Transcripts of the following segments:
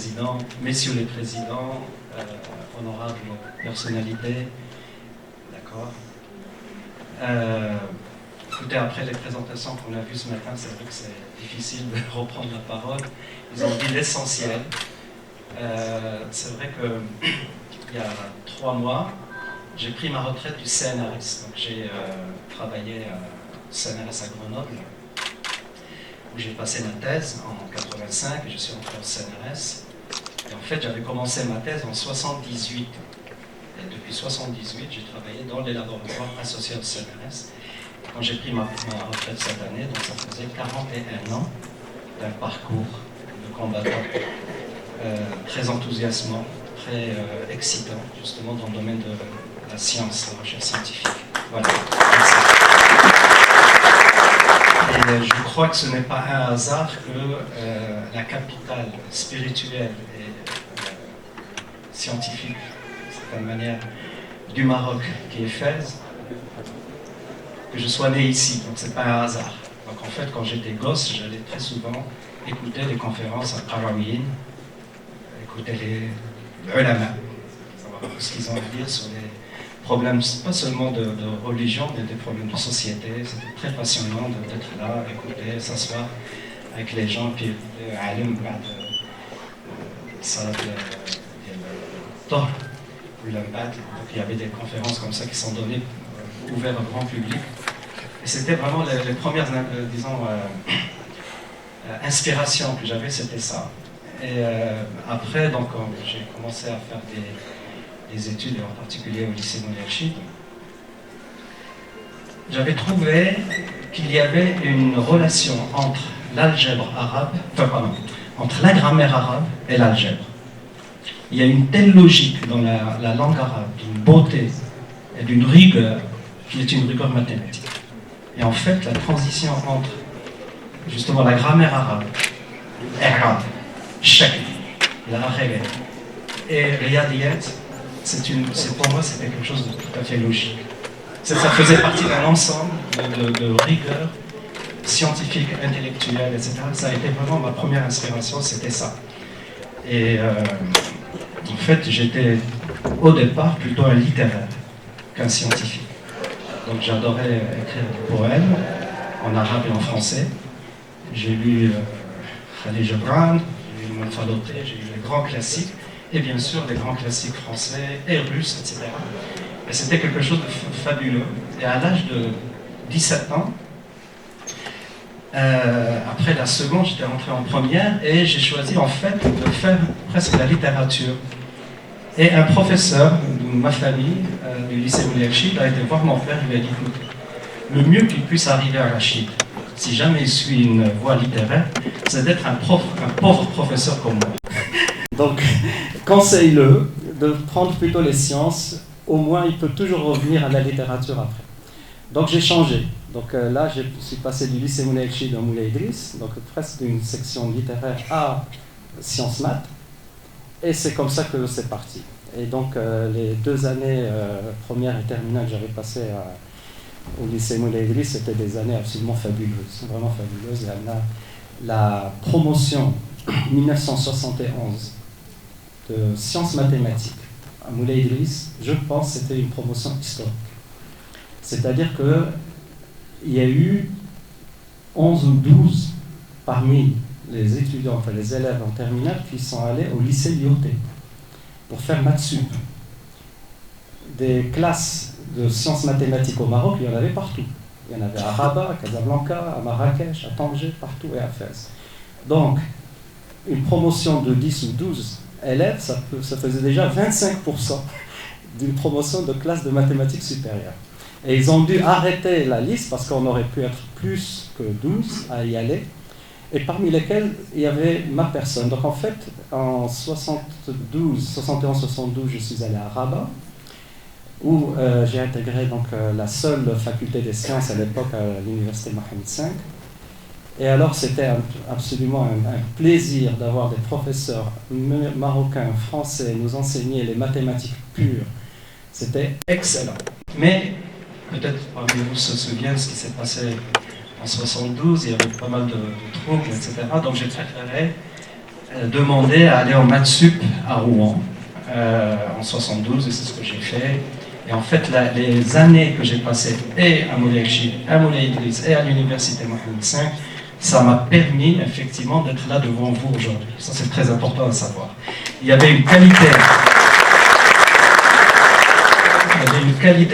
Président, Messieurs les Présidents, honorables personnalités, d'accord. Écoutez, après les présentations qu'on a vues ce matin, c'est vrai que c'est difficile de reprendre la parole. Ils ont dit l'essentiel. C'est vrai qu'il y a 3 mois, j'ai pris ma retraite du CNRS. Donc j'ai travaillé au CNRS à Grenoble, où j'ai passé ma thèse en 85 et je suis entré au CNRS. Et en fait, j'avais commencé ma thèse en 78. Et depuis 78, j'ai travaillé dans les laboratoires associés au CNRS. Et quand j'ai pris ma retraite cette année, donc ça faisait 41 ans d'un parcours de combattant très enthousiasmant, très excitant, justement dans le domaine de la science, la recherche scientifique. Voilà. Merci. Et je crois que ce n'est pas un hasard que la capitale spirituelle et scientifique, d'une certaine manière, du Maroc, qui est Fès, que je sois né ici, donc c'est pas un hasard. Donc en fait, quand j'étais gosse, j'allais très souvent écouter des conférences à Qarawiyyin, écouter les ulama, savoir ce qu'ils ont à dire sur les problèmes, pas seulement de religion, mais des problèmes de société. C'était très passionnant d'être là, écouter, s'asseoir avec les gens, puis alim, ça, donc il y avait des conférences comme ça qui sont données ouvertes au grand public. Et c'était vraiment les premières, disons, inspirations que j'avais, c'était ça. Et après, donc, j'ai commencé à faire des études, en particulier au lycée Moulay-Rachid. J'avais trouvé qu'il y avait une relation entre l'algèbre arabe, entre la grammaire arabe et l'algèbre. Il y a une telle logique dans la langue arabe, d'une beauté et d'une rigueur, qui est une rigueur mathématique. Et en fait, la transition entre justement la grammaire arabe, i'rab, shakl, la règle, et riyadiyat, pour moi, c'était quelque chose de tout à fait logique. Ça faisait partie d'un ensemble de rigueur scientifique, intellectuelle, etc. Ça a été vraiment ma première inspiration, c'était ça. Et en fait, j'étais au départ plutôt un littéraire qu'un scientifique. Donc j'adorais écrire des poèmes en arabe et en français. J'ai lu Khalil Gibran, j'ai lu Monfaloté, j'ai lu les grands classiques, et bien sûr les grands classiques français et russes, etc. Et c'était quelque chose de fabuleux. Et à l'âge de 17 ans, après la seconde, j'étais rentré en première et j'ai choisi en fait de faire presque la littérature. Et un professeur de ma famille, du lycée Moulay-Rachid, a été voir mon père, il lui a dit écoute, le mieux qu'il puisse arriver à Rachid, si jamais il suit une voie littéraire, c'est d'être un pauvre professeur comme moi. Donc, conseille-le de prendre plutôt les sciences, au moins il peut toujours revenir à la littérature après. Donc j'ai changé. Donc là, je suis passé du lycée Moulay-Rachid à Moulay Idriss, donc presque d'une section littéraire à sciences maths. Et c'est comme ça que c'est parti. Et donc les 2 années première et terminale que j'avais passées au lycée Moulay Idriss, c'était des années absolument fabuleuses, vraiment fabuleuses. Et la promotion 1971 de sciences mathématiques à Moulay Idriss, je pense que c'était une promotion historique. C'est-à-dire qu'il y a eu 11 ou 12 parmi les étudiants, enfin les élèves en terminale qui sont allés au lycée Lyoté pour faire maths sup. Des classes de sciences mathématiques au Maroc, il y en avait partout. Il y en avait à Rabat, à Casablanca, à Marrakech, à Tanger, partout et à Fès. Donc, une promotion de 10 ou 12 élèves, ça faisait déjà 25% d'une promotion de classe de mathématiques supérieures. Et ils ont dû arrêter la liste parce qu'on aurait pu être plus que 12 à y aller, et parmi lesquels il y avait ma personne. Donc en fait, en 71-72, je suis allé à Rabat, où j'ai intégré donc, la seule faculté des sciences à l'époque à l'université Mohammed V. Et alors c'était absolument un plaisir d'avoir des professeurs marocains, français, nous enseigner les mathématiques pures. C'était excellent. Mais peut-être parmi vous se souviennent ce qui s'est passé en 72, il y avait pas mal de troubles, etc. Donc j'ai préféré demandé à aller en maths sup à Rouen en 72, et c'est ce que j'ai fait. Et en fait, les années que j'ai passées et à Moulay Rachid, à Moulay Idriss et à l'université Mohammed V, ça m'a permis effectivement d'être là devant vous aujourd'hui. Ça, c'est très important à savoir. Il y avait une qualité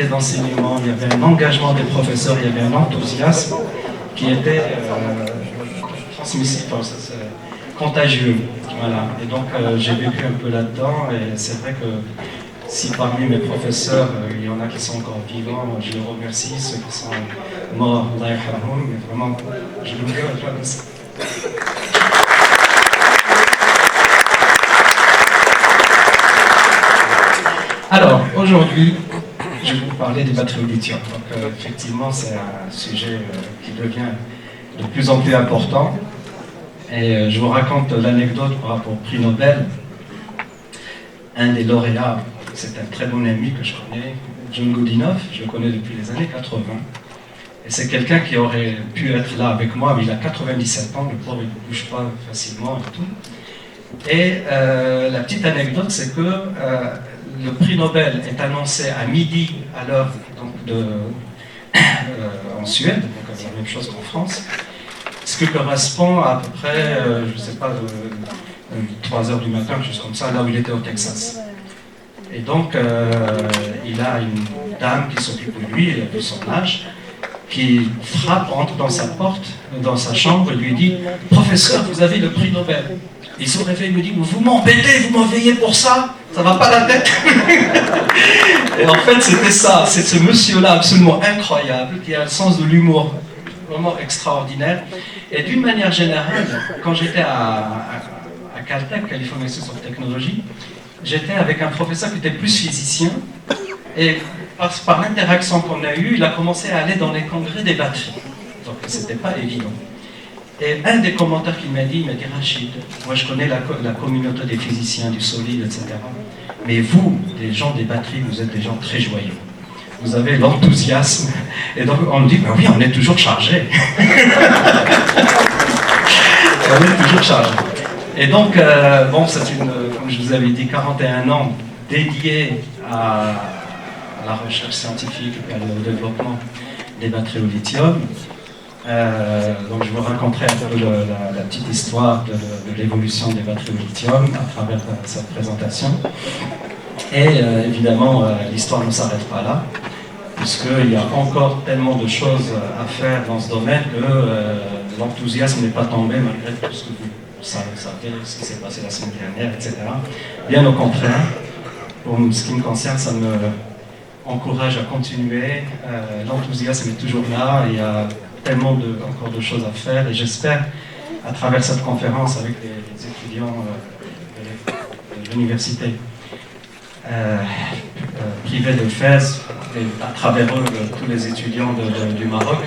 d'enseignement, il y avait un engagement des professeurs, il y avait un enthousiasme qui était transmissible, contagieux. Voilà. Et donc j'ai vécu un peu là-dedans, et c'est vrai que si parmi mes professeurs, il y en a qui sont encore vivants, je les remercie, ceux qui sont morts, Allah yarhamhum, mais vraiment, je le dis comme ça. Alors, aujourd'hui, je vais vous parler des batteries au lithium. Donc, effectivement, c'est un sujet qui devient de plus en plus important. Et je vous raconte l'anecdote par rapport au prix Nobel. Un des lauréats, c'est un très bon ami que je connais, John Goodenough, je le connais depuis les années 80. Et c'est quelqu'un qui aurait pu être là avec moi, mais il a 97 ans, le pauvre il ne bouge pas facilement et tout. Et la petite anecdote, c'est que le prix Nobel est annoncé à midi à l'heure en Suède, donc c'est la même chose qu'en France, ce qui correspond à peu près, je ne sais pas, 3 heures du matin, juste comme ça, là où il était au Texas. Et donc, il a une dame qui s'occupe de lui, elle a vu son âge, qui frappe, entre dans sa porte, dans sa chambre, et lui dit « Professeur, vous avez le prix Nobel ». Il se réveille et me dit « Vous m'embêtez, vous m'enveillez pour ça, ça va pas la tête ?» Et en fait, c'était ça, c'est ce monsieur-là absolument incroyable, qui a le sens de l'humour vraiment extraordinaire. Et d'une manière générale, quand j'étais à Caltech, California Institute of Technology, j'étais avec un professeur qui était plus physicien, et par l'interaction qu'on a eue, il a commencé à aller dans les congrès des batteries. Donc c'était pas évident. Et un des commentaires qu'il m'a dit, Rachid, moi je connais la communauté des physiciens, du solide, etc. Mais vous, les gens des batteries, vous êtes des gens très joyeux. Vous avez l'enthousiasme. Et donc on me dit, ben oui, on est toujours chargé. On est toujours chargé. Et donc, bon, c'est comme je vous avais dit, 41 ans dédiés à la recherche scientifique et au développement des batteries au lithium. Donc je vous raconterai un peu la petite histoire de l'évolution des batteries au lithium à travers cette présentation. Et évidemment, l'histoire ne s'arrête pas là, puisqu'il y a encore tellement de choses à faire dans ce domaine que l'enthousiasme n'est pas tombé malgré tout ce que vous savez, ce qui s'est passé la semaine dernière, etc. Bien au contraire, pour ce qui me concerne, ça me encourage à continuer. L'enthousiasme est toujours là, il y a tellement encore de choses à faire, et j'espère, à travers cette conférence avec les étudiants de l'université privée de Fès, et à travers eux, tous les étudiants du Maroc,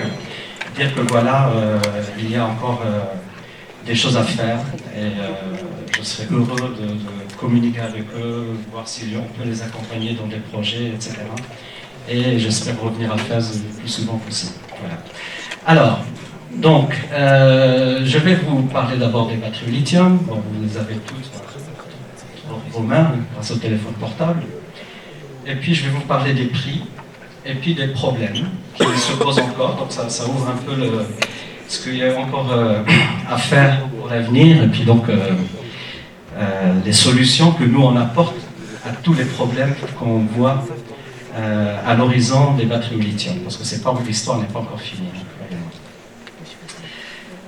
dire que voilà, il y a encore des choses à faire, et je serais heureux de communiquer avec eux, voir si on peut les accompagner dans des projets, etc. Et j'espère revenir à Fès le plus souvent possible. Voilà. Alors, donc, je vais vous parler d'abord des batteries au lithium. Bon, vous les avez toutes dans vos mains, grâce au téléphone portable. Et puis, je vais vous parler des prix, et puis des problèmes qui se posent encore. Donc, ça ouvre un peu ce qu'il y a encore à faire pour l'avenir, et puis donc les solutions que nous, on apporte à tous les problèmes qu'on voit à l'horizon des batteries au lithium, parce que l'histoire n'est pas encore finie.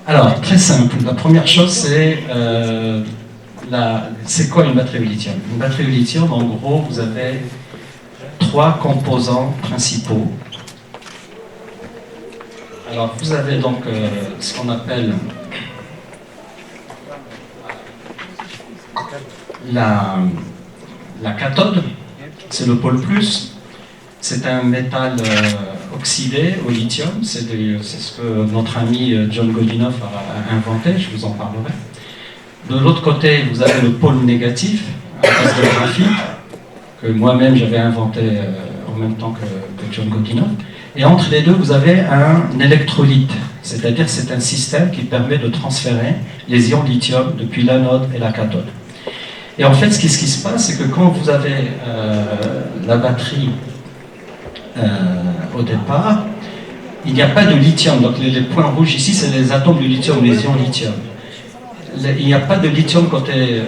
Alors, très simple, la première chose, c'est quoi une batterie au lithium? Une batterie au lithium, en gros, vous avez 3 composants principaux. Alors, vous avez donc ce qu'on appelle la cathode, c'est le pôle plus. C'est un métal oxydé au lithium, c'est ce que notre ami John Goodenough a inventé, je vous en parlerai. De l'autre côté, vous avez le pôle négatif, à base de graphite, que moi-même j'avais inventé en même temps que John Goodenough. Et entre les deux, vous avez un électrolyte, C'est-à-dire c'est un système qui permet de transférer les ions lithium depuis l'anode et la cathode. Et en fait, ce qui se passe, c'est que quand vous avez la batterie au départ, il n'y a pas de lithium. Donc les points rouges ici, c'est les atomes de lithium, les ions lithium. Il n'y a pas de lithium côté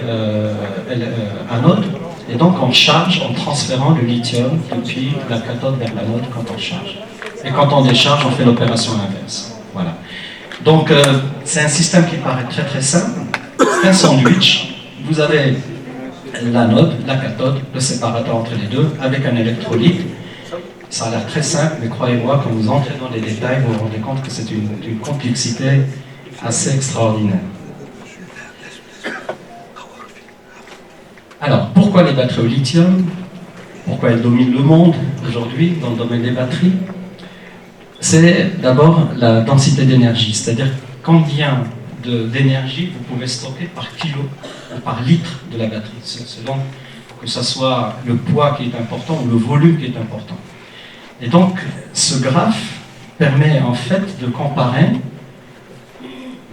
anode, et donc on charge en transférant le lithium depuis la cathode vers l'anode quand on charge. Et quand on décharge, on fait l'opération inverse. Voilà. Donc c'est un système qui paraît très très simple. C'est un sandwich. Vous avez l'anode, la cathode, le séparateur entre les deux, avec un électrolyte. Ça a l'air très simple, mais croyez-moi, quand vous entrez dans les détails, vous vous rendez compte que c'est une complexité assez extraordinaire. Alors, pourquoi les batteries au lithium? Pourquoi elles dominent le monde aujourd'hui dans le domaine des batteries? C'est d'abord la densité d'énergie, c'est-à-dire combien d'énergie vous pouvez stocker par kilo ou par litre de la batterie, selon que ce soit le poids qui est important ou le volume qui est important. Et donc, ce graphe permet en fait de comparer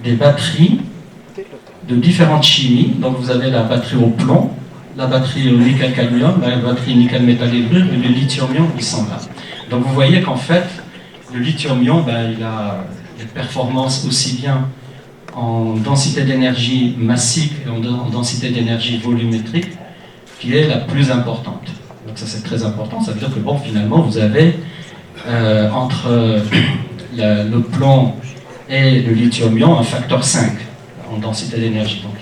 des batteries de différentes chimies. Donc, vous avez la batterie au plomb, la batterie au nickel-cadmium, la batterie nickel-métal-hydrure et le lithium-ion, ils sont là. Donc, vous voyez qu'en fait, le lithium-ion, il a des performances aussi bien en densité d'énergie massique et en densité d'énergie volumétrique, qui est la plus importante. Donc ça c'est très important, ça veut dire que bon, finalement vous avez entre le plomb et le lithium-ion un facteur 5 en densité d'énergie. Donc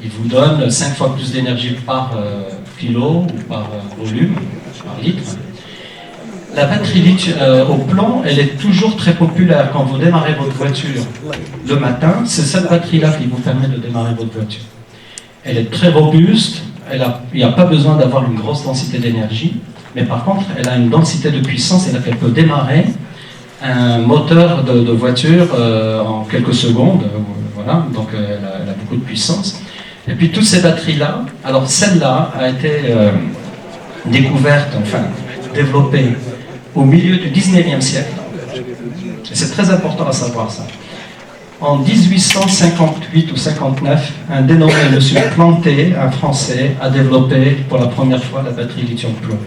il vous donne 5 fois plus d'énergie par kilo ou par volume, par litre. La batterie au plomb, elle est toujours très populaire quand vous démarrez votre voiture le matin. C'est cette batterie-là qui vous permet de démarrer votre voiture. Elle est très robuste, il n'y a pas besoin d'avoir une grosse densité d'énergie, mais par contre, elle a une densité de puissance, c'est-à-dire qu'elle peut démarrer un moteur de voiture en quelques secondes. Voilà, donc elle a beaucoup de puissance. Et puis toutes ces batteries-là, alors celle-là a été découverte, enfin développée au milieu du 19e siècle. Et c'est très important à savoir ça. En 1858 ou 59, un dénommé Monsieur Planté, un Français, a développé pour la première fois la batterie lithium-plomb,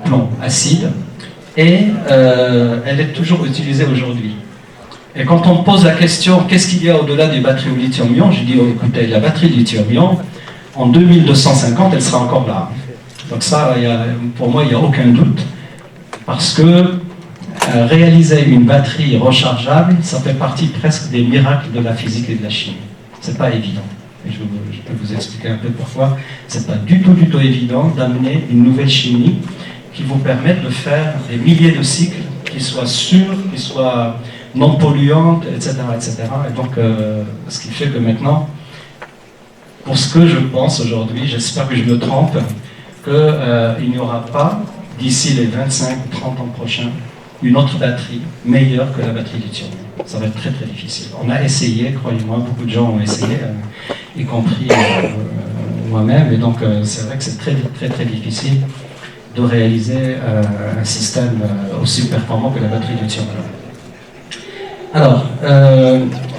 plomb acide, et elle est toujours utilisée aujourd'hui. Et quand on me pose la question, qu'est-ce qu'il y a au-delà des batteries au lithium-ion, je dis, oh, écoutez, la batterie lithium-ion, en 2250, elle sera encore là. Donc ça, pour moi, il n'y a aucun doute, parce que réaliser une batterie rechargeable, ça fait partie presque des miracles de la physique et de la chimie. C'est pas évident. Et je peux vous expliquer un peu pourquoi. C'est pas du tout évident d'amener une nouvelle chimie qui vous permette de faire des milliers de cycles qui soient sûrs, qui soient non polluantes, etc., etc. Et donc, ce qui fait que maintenant, pour ce que je pense aujourd'hui, j'espère que je me trompe, qu'il n'y aura pas, d'ici les 25 ou 30 ans prochains, une autre batterie meilleure que la batterie lithium. Ça va être très très difficile. On a essayé, croyez-moi, beaucoup de gens ont essayé, y compris moi-même, et donc c'est vrai que c'est très très très difficile de réaliser un système aussi performant que la batterie lithium. Alors,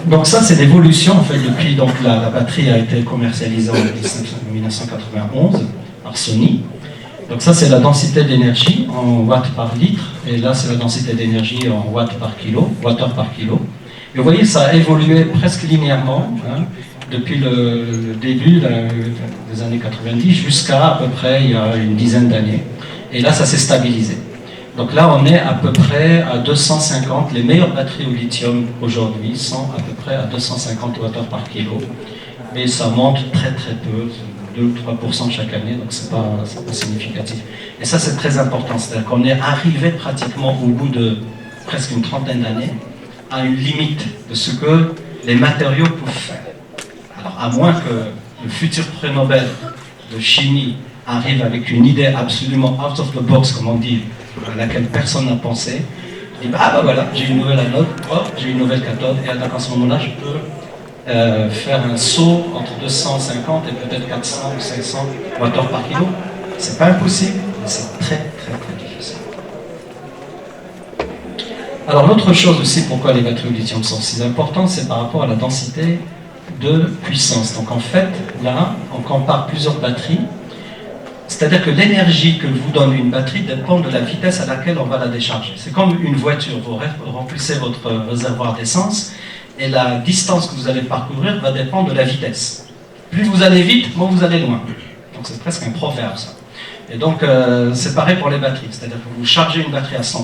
donc ça c'est l'évolution en fait depuis donc la batterie a été commercialisée en 1991 par Sony. Donc ça c'est la densité d'énergie en watts par litre, et là c'est la densité d'énergie en watts par kilo, wattheure par kilo. Et vous voyez, ça a évolué presque linéairement, hein, depuis le début des années 90 jusqu'à peu près il y a une dizaine d'années. Et là ça s'est stabilisé. Donc là on est à peu près à 250, les meilleures batteries au lithium aujourd'hui sont à peu près à 250 wattheures par kilo. Mais ça monte très très peu, 2 ou 3% chaque année, donc c'est pas significatif. Et ça c'est très important, c'est-à-dire qu'on est arrivé pratiquement au bout de presque une trentaine d'années à une limite de ce que les matériaux peuvent faire. Alors à moins que le futur prix Nobel de chimie arrive avec une idée absolument out of the box, comme on dit, à laquelle personne n'a pensé, et voilà, j'ai une nouvelle anode, j'ai une nouvelle cathode, et à ce moment-là je peux faire un saut entre 250 et peut-être 400 ou 500 wattheures par kilo. C'est pas impossible, mais c'est très très très difficile. Alors l'autre chose aussi, pourquoi les batteries au lithium sont si importantes, c'est par rapport à la densité de puissance. Donc en fait, là, on compare plusieurs batteries, c'est-à-dire que l'énergie que vous donne une batterie dépend de la vitesse à laquelle on va la décharger. C'est comme une voiture, vous remplissez votre réservoir d'essence et la distance que vous allez parcourir va dépendre de la vitesse. Plus vous allez vite, moins vous allez loin. Donc c'est presque un proverbe ça. Et donc c'est pareil pour les batteries, c'est-à-dire que vous chargez une batterie à 100%,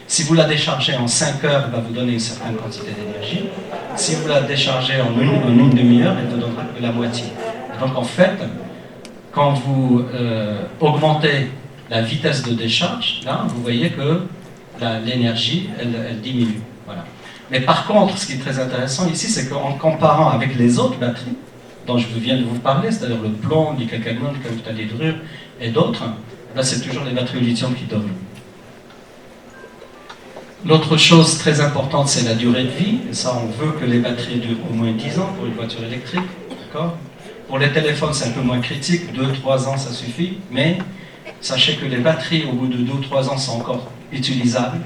si vous la déchargez en 5 heures, elle va vous donner une certaine quantité d'énergie. Si vous la déchargez en une demi-heure, elle vous donnera que la moitié. Et donc en fait, quand vous augmentez la vitesse de décharge, là, vous voyez que l'énergie, elle diminue. Voilà. Mais par contre, ce qui est très intéressant ici, c'est qu'en comparant avec les autres batteries, dont je viens de vous parler, c'est-à-dire le plomb, le nickel-cadmium, le caoutchouc d'hydrure et d'autres, là, c'est toujours les batteries au lithium qui dominent. L'autre chose très importante, c'est la durée de vie. Et ça, on veut que les batteries durent au moins 10 ans pour une voiture électrique. D'accord ? Pour les téléphones, c'est un peu moins critique. 2-3 ans, ça suffit. Mais sachez que les batteries, au bout de 2 ou 3 ans, sont encore utilisables.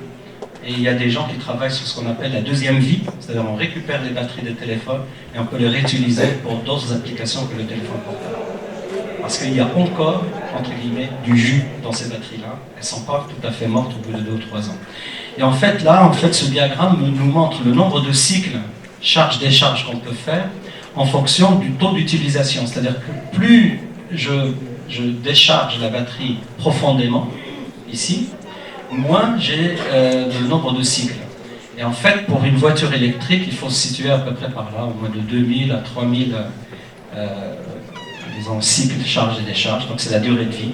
Et il y a des gens qui travaillent sur ce qu'on appelle la deuxième vie. C'est-à-dire on récupère les batteries des téléphones et on peut les réutiliser pour d'autres applications que le téléphone portable. Parce qu'il y a encore, entre guillemets, du jus dans ces batteries-là. Elles ne sont pas tout à fait mortes au bout de 2 ou 3 ans. Et en fait, là, ce diagramme nous montre le nombre de cycles charge-décharge qu'on peut faire en fonction du taux d'utilisation. C'est-à-dire que plus je décharge la batterie profondément, ici, moins j'ai le nombre de cycles. Et en fait, pour une voiture électrique, il faut se situer à peu près par là, au moins de 2000 à 3000 disons, cycles charge et décharge. Donc c'est la durée de vie.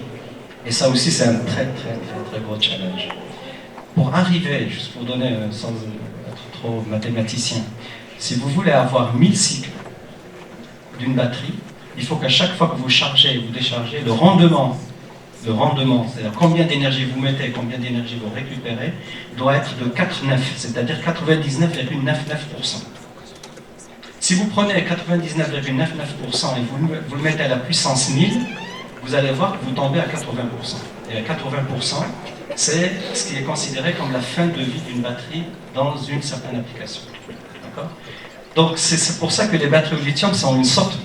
Et ça aussi, c'est un très gros challenge. Pour arriver, juste pour donner, sans être trop mathématicien, si vous voulez avoir 1000 cycles d'une batterie, il faut qu'à chaque fois que vous chargez et vous déchargez, le rendement, c'est-à-dire combien d'énergie vous mettez et combien d'énergie vous récupérez, doit être de 4,9, c'est-à-dire 99,99%. Si vous prenez 99,99% et vous le mettez à la puissance 1000, vous allez voir que vous tombez à 80%. Et à 80%, c'est ce qui est considéré comme la fin de vie d'une batterie dans une certaine application. D'accord ? Donc c'est pour ça que les batteries au lithium sont une sorte,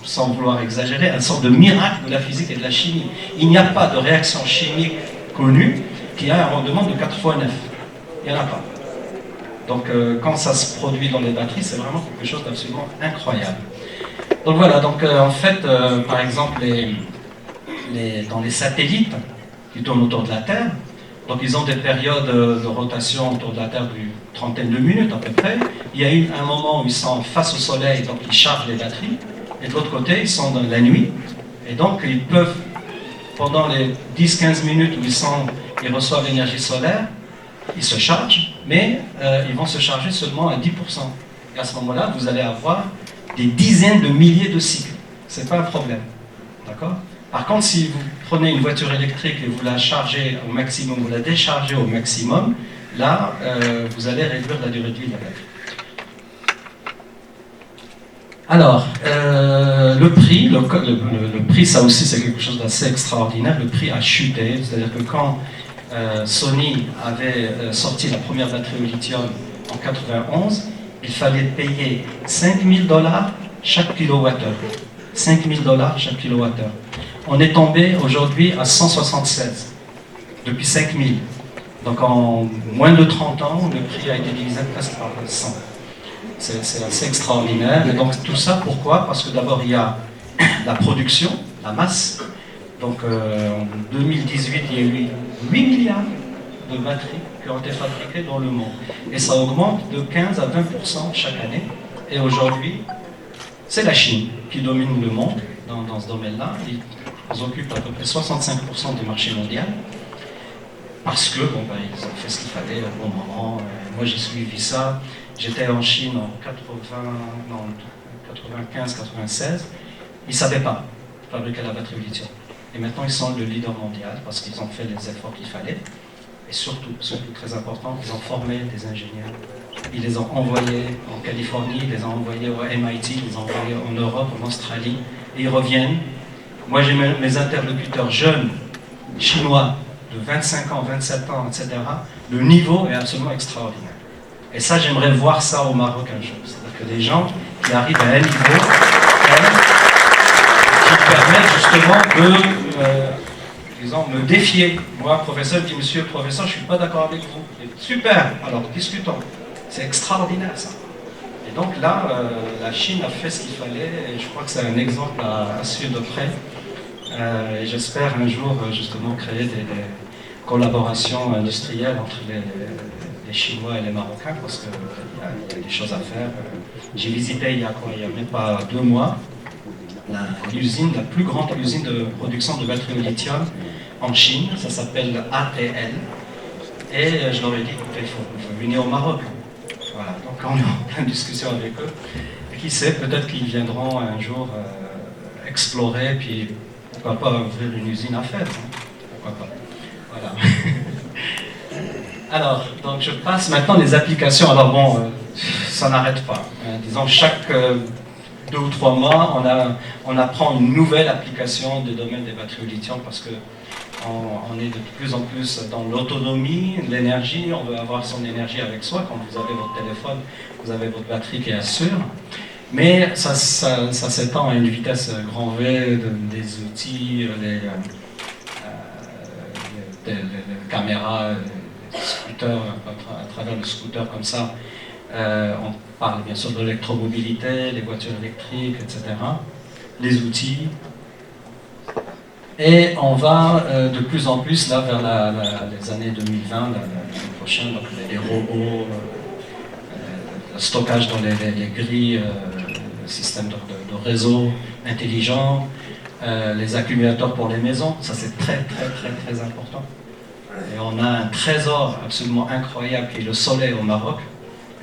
sans vouloir exagérer, une sorte de miracle de la physique et de la chimie. Il n'y a pas de réaction chimique connue qui a un rendement de 4 fois 9. Il n'y en a pas. Donc quand ça se produit dans les batteries, c'est vraiment quelque chose d'absolument incroyable. Donc voilà, donc en fait, par exemple, dans les satellites qui tournent autour de la Terre, donc ils ont des périodes de rotation autour de la Terre d'une trentaine de minutes à peu près. Il y a eu un moment où ils sont face au Soleil, donc ils chargent les batteries, et de l'autre côté, ils sont dans la nuit, et donc ils peuvent, pendant les 10-15 minutes où ils reçoivent l'énergie solaire, ils se chargent, mais ils vont se charger seulement à 10%. Et à ce moment-là, vous allez avoir des dizaines de milliers de cycles. Ce n'est pas un problème. D'accord ? Par contre, si vous prenez une voiture électrique et vous la chargez au maximum, vous la déchargez au maximum, là, vous allez réduire la durée de vie de la batterie. Alors, le prix, ça aussi c'est quelque chose d'assez extraordinaire, le prix a chuté, c'est-à-dire que quand Sony avait sorti la première batterie au lithium en 91, il fallait payer $5000 chaque kilowattheure. $5000 chaque kilowattheure. On est tombé aujourd'hui à 176, depuis 5000. Donc en moins de 30 ans, le prix a été divisé presque par 100. C'est assez extraordinaire. Et donc tout ça, pourquoi ? Parce que d'abord il y a la production, la masse. Donc en 2018, il y a eu 8 milliards de batteries qui ont été fabriquées dans le monde. Et ça augmente de 15 à 20% chaque année. Et aujourd'hui, c'est la Chine qui domine le monde dans ce domaine-là. Ils occupent à peu près 65% du marché mondial. Parce que, bon, ils ont fait ce qu'il fallait au bon moment. Moi, j'ai suivi ça. J'étais en Chine en 95-96. Ils ne savaient pas fabriquer la batterie au lithium. Et maintenant, ils sont le leader mondial parce qu'ils ont fait les efforts qu'il fallait. Et surtout, très important, ils ont formé des ingénieurs. Ils les ont envoyés en Californie, ils les ont envoyés au MIT, ils les ont envoyés en Europe, en Australie. Et ils reviennent. Moi, j'ai mes interlocuteurs jeunes, chinois, de 25 ans, 27 ans, etc., le niveau est absolument extraordinaire. Et ça, j'aimerais voir ça au Maroc un jour. C'est-à-dire que des gens qui arrivent à un niveau qui permettent justement de, disons, me défier. Moi, professeur, dit, monsieur le professeur, je ne suis pas d'accord avec vous. Et, super, alors discutons. C'est extraordinaire ça. Et donc là, la Chine a fait ce qu'il fallait, et je crois que c'est un exemple à suivre de près. Et j'espère un jour justement créer des collaborations industrielles entre les Chinois et les Marocains, parce qu'il y a des choses à faire. J'ai visité il y a même pas 2 mois, l'usine, la plus grande usine de production de batteries au lithium en Chine, ça s'appelle ATL. Et je leur ai dit, écoutez, il faut venir au Maroc. Voilà, donc on est en pleine discussion avec eux. Et qui sait, peut-être qu'ils viendront un jour explorer, puis pourquoi pas ouvrir une usine à Fès. Hein. Pourquoi pas. Voilà. Alors, donc je passe maintenant les applications. Alors bon, ça n'arrête pas. Disons, chaque 2 ou 3 mois, on apprend une nouvelle application du domaine des batteries au lithium, parce que on est de plus en plus dans l'autonomie, l'énergie, on veut avoir son énergie avec soi. Quand vous avez votre téléphone, vous avez votre batterie qui assure. Mais ça s'étend à une vitesse grand V, des outils, les caméras, les scooters, à travers le scooter comme ça. On parle bien sûr de l'électromobilité, les voitures électriques, etc. Les outils. Et on va de plus en plus là vers les années 2020, l'année prochaine, donc les robots, le stockage dans les grilles, le système de réseau intelligent, les accumulateurs pour les maisons, ça c'est très important. Et on a un trésor absolument incroyable qui est le soleil au Maroc.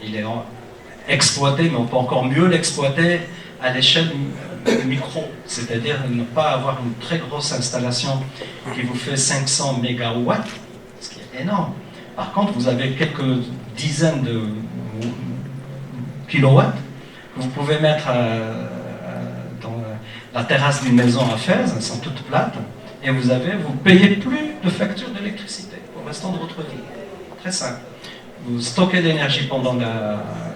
Il est exploité, mais on peut encore mieux l'exploiter à l'échelle micro, c'est-à-dire ne pas avoir une très grosse installation qui vous fait 500 mégawatts, ce qui est énorme. Par contre, vous avez quelques dizaines de kilowatts que vous pouvez mettre dans la terrasse d'une maison à Fès, elles sont toutes plates, et vous payez plus de facture d'électricité pour le restant de votre vie. Très simple. Vous stockez l'énergie pendant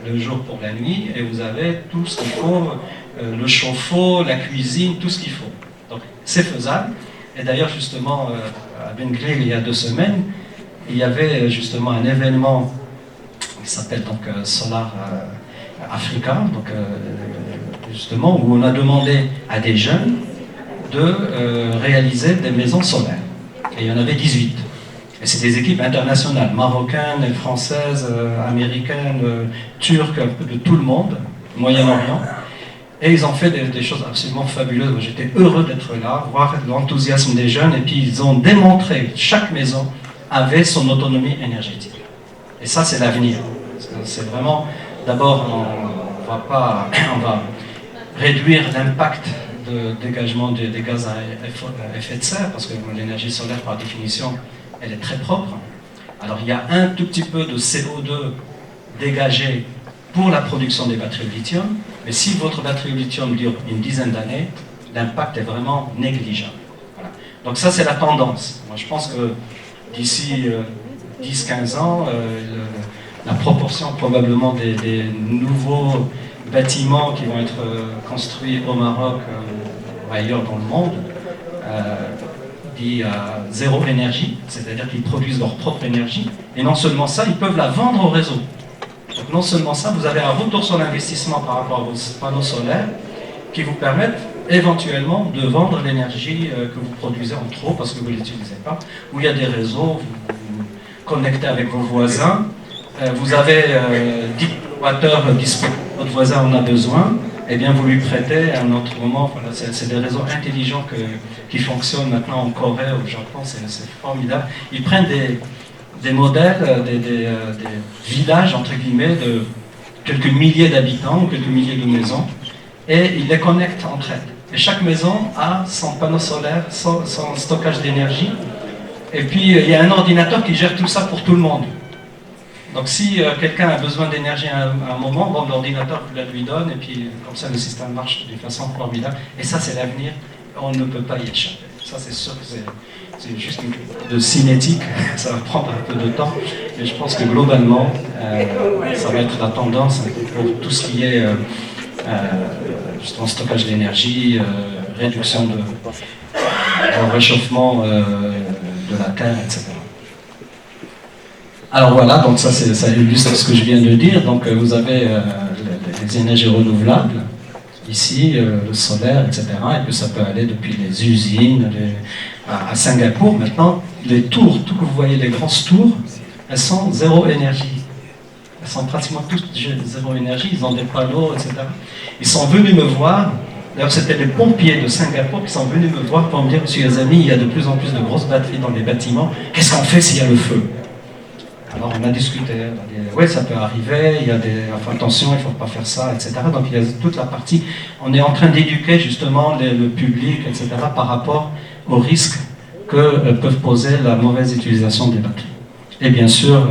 le jour pour la nuit, et vous avez tout ce qu'il faut, le chauffe-eau, la cuisine, tout ce qu'il faut. Donc c'est faisable. Et d'ailleurs, justement, à Ben Gleil, il y a 2 semaines, il y avait justement un événement qui s'appelle donc Solar Africa, donc justement où on a demandé à des jeunes de réaliser des maisons solaires. Et il y en avait 18. Et c'est des équipes internationales, marocaines, françaises, américaines, turques, un peu de tout le monde, Moyen-Orient. Et ils ont fait des choses absolument fabuleuses. J'étais heureux d'être là, voir l'enthousiasme des jeunes. Et puis ils ont démontré que chaque maison avait son autonomie énergétique. Et ça, c'est l'avenir. C'est vraiment, d'abord, on va réduire l'impact de dégagement des gaz à effet de serre, parce que l'énergie solaire, par définition, elle est très propre. Alors il y a un tout petit peu de CO2 dégagé pour la production des batteries au lithium, mais si votre batterie au lithium dure une dizaine d'années, l'impact est vraiment négligeable. Voilà. Donc ça, c'est la tendance. Moi, je pense que d'ici 10-15 ans, la proportion probablement des nouveaux bâtiments qui vont être construits au Maroc ou ailleurs dans le monde, à zéro énergie, c'est-à-dire qu'ils produisent leur propre énergie, et non seulement ça, ils peuvent la vendre au réseau. Donc non seulement ça, vous avez un retour sur l'investissement par rapport à vos panneaux solaires qui vous permettent éventuellement de vendre l'énergie que vous produisez en trop parce que vous ne l'utilisez pas, où il y a des réseaux, vous vous connectez avec vos voisins, vous avez 10 kWh disponibles, votre voisin en a besoin, eh bien vous lui prêtez à un autre moment. Voilà, c'est des réseaux intelligents qui fonctionnent maintenant en Corée, au Japon, c'est formidable. Ils prennent des modèles, des villages, entre guillemets, de quelques milliers d'habitants, quelques milliers de maisons, et ils les connectent entre elles. Et chaque maison a son panneau solaire, son stockage d'énergie, et puis il y a un ordinateur qui gère tout ça pour tout le monde. Donc si quelqu'un a besoin d'énergie à un moment, bon, l'ordinateur la lui donne, et puis comme ça le système marche d'une façon formidable. Et ça, c'est l'avenir, on ne peut pas y échapper. Ça, c'est sûr que c'est juste de cinétique, ça va prendre un peu de temps, mais je pense que globalement, ça va être la tendance pour tout ce qui est justement stockage d'énergie, réduction de réchauffement de la Terre, etc. Alors voilà, donc ça illustre ce que je viens de dire. Donc vous avez les énergies renouvelables, ici, le solaire, etc. Et puis ça peut aller depuis les usines à Singapour. Maintenant, les tours, tout que vous voyez, les grosses tours, elles sont zéro énergie. Elles sont pratiquement toutes zéro énergie, ils ont des panneaux, etc. Ils sont venus me voir. D'ailleurs, c'était les pompiers de Singapour qui sont venus me voir pour me dire, monsieur Yazami, il y a de plus en plus de grosses batteries dans les bâtiments. Qu'est-ce qu'on fait s'il y a le feu? Alors on a discuté, on a dit, oui, ça peut arriver, il y a enfin attention, il ne faut pas faire ça, etc. Donc il y a toute la partie, on est en train d'éduquer justement le public, etc. par rapport aux risques que peuvent poser la mauvaise utilisation des batteries. Et bien sûr,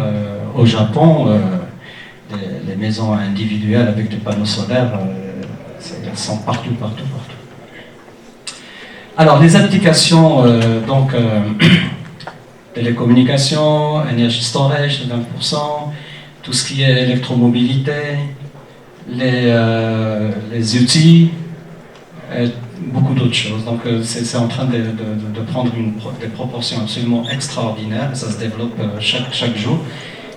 au Japon, les maisons individuelles avec des panneaux solaires, elles sont partout. Alors les applications, télécommunications, énergie storage de 20%, tout ce qui est électromobilité, les outils, et beaucoup d'autres choses. Donc c'est en train de prendre des proportions absolument extraordinaires, ça se développe chaque jour.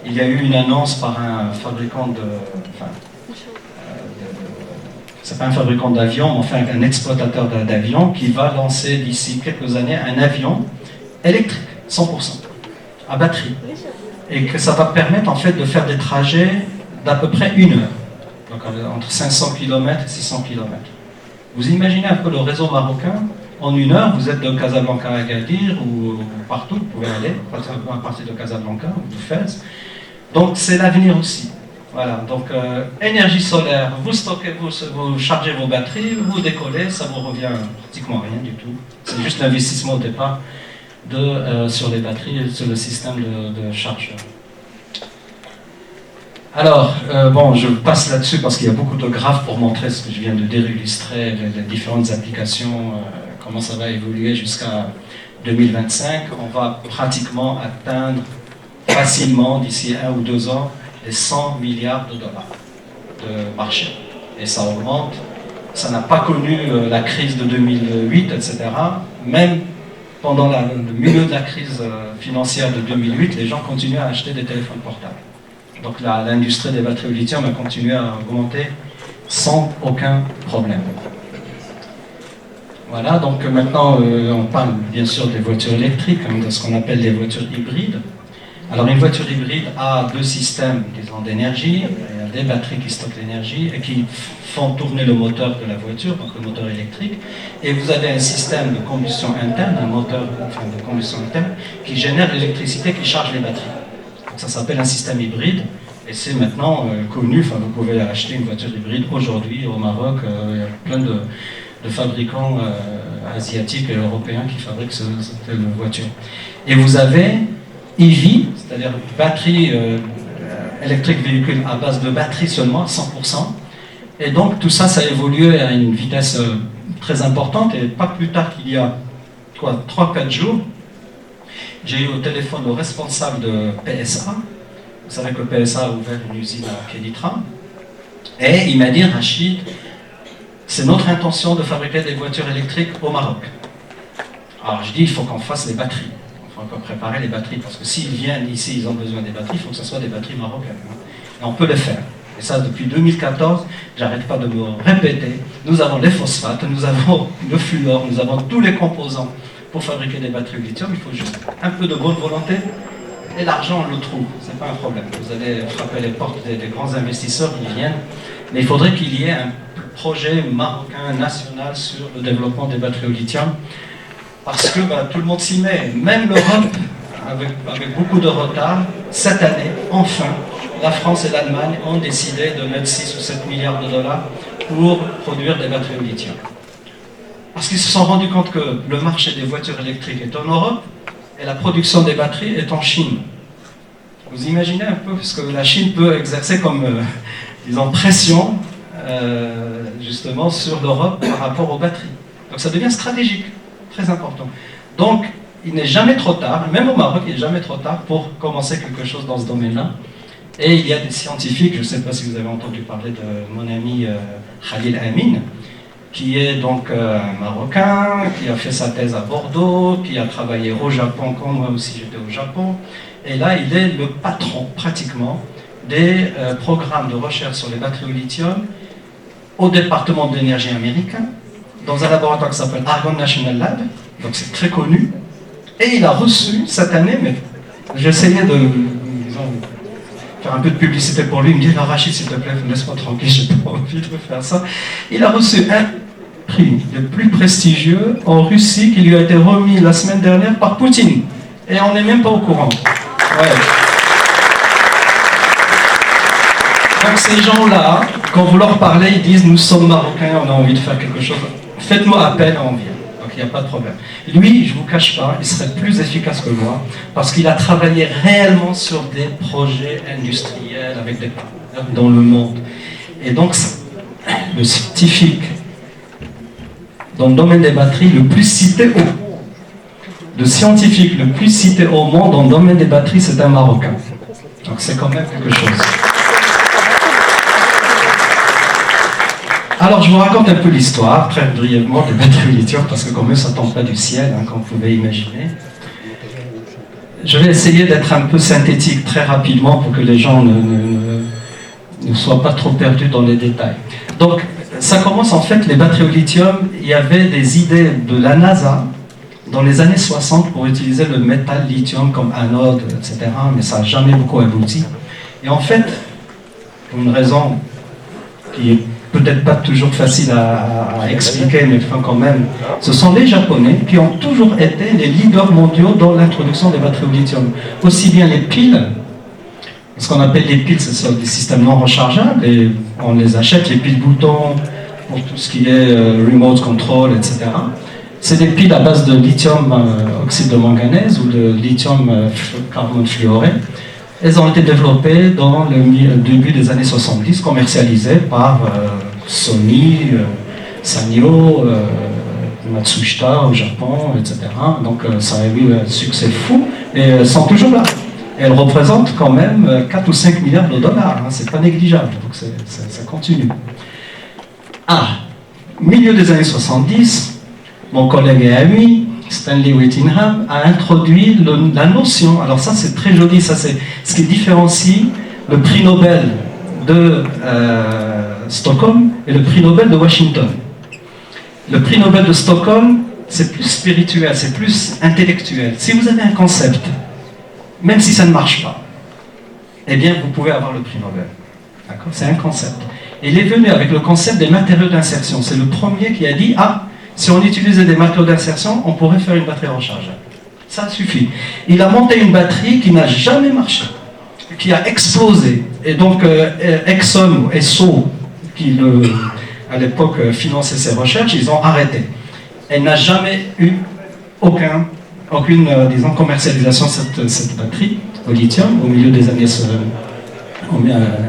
Il y a eu une annonce par un fabricant c'est pas un fabricant d'avions, mais enfin un exploitateur d'avions qui va lancer d'ici quelques années un avion électrique. 100%, à batterie. Et que ça va permettre en fait de faire des trajets d'à peu près 1 heure. Donc entre 500 km et 600 km. Vous imaginez un peu le réseau marocain, en 1 heure, vous êtes de Casablanca à Agadir ou partout, vous pouvez aller, à partir de Casablanca ou de Fès. Donc c'est l'avenir aussi. Voilà, donc énergie solaire, vous stockez, vous chargez vos batteries, vous décollez, ça vous revient pratiquement rien du tout. C'est juste l'investissement au départ sur les batteries et sur le système de chargeur. Alors, bon, je passe là-dessus parce qu'il y a beaucoup de graphes pour montrer ce que je viens de dire, illustrer les différentes applications, comment ça va évoluer jusqu'à 2025. On va pratiquement atteindre facilement, d'ici 1 ou 2 ans, les 100 milliards de dollars de marché. Et ça augmente. Ça n'a pas connu la crise de 2008, etc. Même pendant le milieu de la crise financière de 2008, les gens continuaient à acheter des téléphones portables. Donc l'industrie des batteries au lithium a continué à augmenter sans aucun problème. Voilà, donc maintenant on parle bien sûr des voitures électriques, de ce qu'on appelle les voitures hybrides. Alors une voiture hybride a 2 systèmes, disons, d'énergie, des batteries qui stockent l'énergie et qui font tourner le moteur de la voiture, donc le moteur électrique, et vous avez un système de combustion interne, un moteur de combustion interne, qui génère l'électricité qui charge les batteries. Donc ça s'appelle un système hybride, et c'est maintenant connu, vous pouvez acheter une voiture hybride aujourd'hui au Maroc, il y a plein de fabricants asiatiques et européens qui fabriquent cette voiture. Et vous avez EV, c'est-à-dire batterie électrique véhicule à base de batterie seulement, 100%. Et donc tout ça, ça a évolué à une vitesse très importante. Et pas plus tard qu'il y a 3-4 jours, j'ai eu au téléphone le responsable de PSA. Vous savez que PSA a ouvert une usine à Kénitra. Et il m'a dit, Rachid, c'est notre intention de fabriquer des voitures électriques au Maroc. Alors je dis, il faut qu'on fasse les batteries. Il faut préparer les batteries, parce que s'ils viennent ici, ils ont besoin des batteries, il faut que ce soit des batteries marocaines. Et on peut le faire. Et ça, depuis 2014, j'arrête pas de me répéter, nous avons les phosphates, nous avons le fluor, nous avons tous les composants pour fabriquer des batteries au lithium, il faut juste un peu de bonne volonté, et l'argent, on le trouve, c'est pas un problème. Vous allez frapper les portes des grands investisseurs qui viennent, mais il faudrait qu'il y ait un projet marocain, national, sur le développement des batteries au lithium, parce que tout le monde s'y met, même l'Europe, avec beaucoup de retard, cette année, enfin, la France et l'Allemagne ont décidé de mettre 6 ou 7 milliards de dollars pour produire des batteries au lithium. Parce qu'ils se sont rendus compte que le marché des voitures électriques est en Europe et la production des batteries est en Chine. Vous imaginez un peu ce que la Chine peut exercer comme, disons, pression, justement, sur l'Europe par rapport aux batteries. Donc ça devient stratégique. Très important. Donc, il n'est jamais trop tard, même au Maroc, il n'est jamais trop tard pour commencer quelque chose dans ce domaine-là. Et il y a des scientifiques, je ne sais pas si vous avez entendu parler de mon ami Khalil Amin, qui est donc un Marocain, qui a fait sa thèse à Bordeaux, qui a travaillé au Japon, comme moi aussi j'étais au Japon. Et là, il est le patron, pratiquement, des programmes de recherche sur les batteries au lithium au département de l'énergie américain, dans un laboratoire qui s'appelle Argonne National Lab, donc c'est très connu. Et il a reçu cette année, mais j'essayais de faire un peu de publicité pour lui, il me dit, Rachid, s'il te plaît, laisse-moi tranquille, j'ai pas envie de faire ça. Il a reçu un prix le plus prestigieux en Russie qui lui a été remis la semaine dernière par Poutine. Et on n'est même pas au courant. Ouais. Donc ces gens-là, quand vous leur parlez, ils disent, nous sommes Marocains, on a envie de faire quelque chose. Faites-nous appel, on vient. Donc il n'y a pas de problème. Lui, je ne vous cache pas, il serait plus efficace que moi, parce qu'il a travaillé réellement sur des projets industriels avec des partenaires dans le monde. Et donc, le scientifique dans le domaine des batteries le plus cité au monde, le scientifique le plus cité au monde dans le domaine des batteries, c'est un Marocain. Donc c'est quand même quelque chose. Alors je vous raconte un peu l'histoire, très brièvement, des batteries au lithium, parce que quand même ça ne tombe pas du ciel, hein, comme vous pouvez imaginer. Je vais essayer d'être un peu synthétique très rapidement pour que les gens ne soient pas trop perdus dans les détails. Donc ça commence en fait, les batteries au lithium, il y avait des idées de la NASA dans les années 60 pour utiliser le métal lithium comme anode, etc. Mais ça n'a jamais beaucoup abouti. Et en fait, pour une raison qui est peut-être pas toujours facile à expliquer, mais enfin quand même, ce sont les Japonais qui ont toujours été les leaders mondiaux dans l'introduction des batteries au lithium. Aussi bien les piles, ce qu'on appelle les piles, ce sont des systèmes non rechargeables, et on les achète, les piles boutons, pour tout ce qui est remote control, etc. C'est des piles à base de lithium oxyde de manganèse ou de lithium carbone fluoré. Elles ont été développées dans le début des années 70, commercialisées par Sony, Sanyo, Matsushita au Japon, etc. Donc ça a eu un succès fou et elles sont toujours là. Et elles représentent quand même 4 ou 5 milliards de dollars, hein, c'est pas négligeable, donc ça continue. Milieu des années 70, mon collègue et ami, Stanley Whittingham, a introduit la notion, alors ça c'est très joli, ça c'est ce qui différencie le prix Nobel de Stockholm et le prix Nobel de Washington. Le prix Nobel de Stockholm, c'est plus spirituel, c'est plus intellectuel. Si vous avez un concept, même si ça ne marche pas, eh bien vous pouvez avoir le prix Nobel. D'accord ? C'est un concept. Et il est venu avec le concept des matériaux d'insertion. C'est le premier qui a dit, si on utilisait des matériaux d'insertion, on pourrait faire une batterie rechargeable. Ça suffit. Il a monté une batterie qui n'a jamais marché, qui a explosé. Et donc Exxon ou Esso, qui à l'époque finançait ses recherches, ils ont arrêté. Elle n'a jamais eu aucune commercialisation de cette batterie au lithium au milieu des années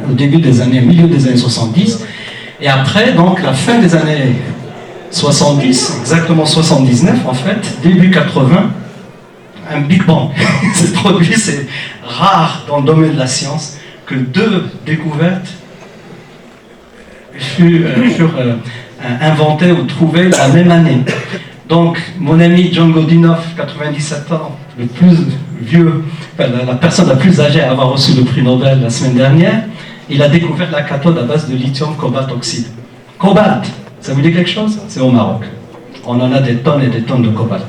au début des années, milieu des années 70. Et après, donc la fin des années 70, exactement 79 en fait, début 80, un Big Bang s'est produit. C'est rare dans le domaine de la science que deux découvertes furent inventées ou trouvées la même année. Donc mon ami John Godinoff, 97 ans, le plus vieux, la personne la plus âgée à avoir reçu le prix Nobel la semaine dernière, il a découvert la cathode à base de lithium cobalt oxyde. Cobalt, ça vous dit quelque chose? C'est au Maroc. On en a des tonnes et des tonnes de cobalt.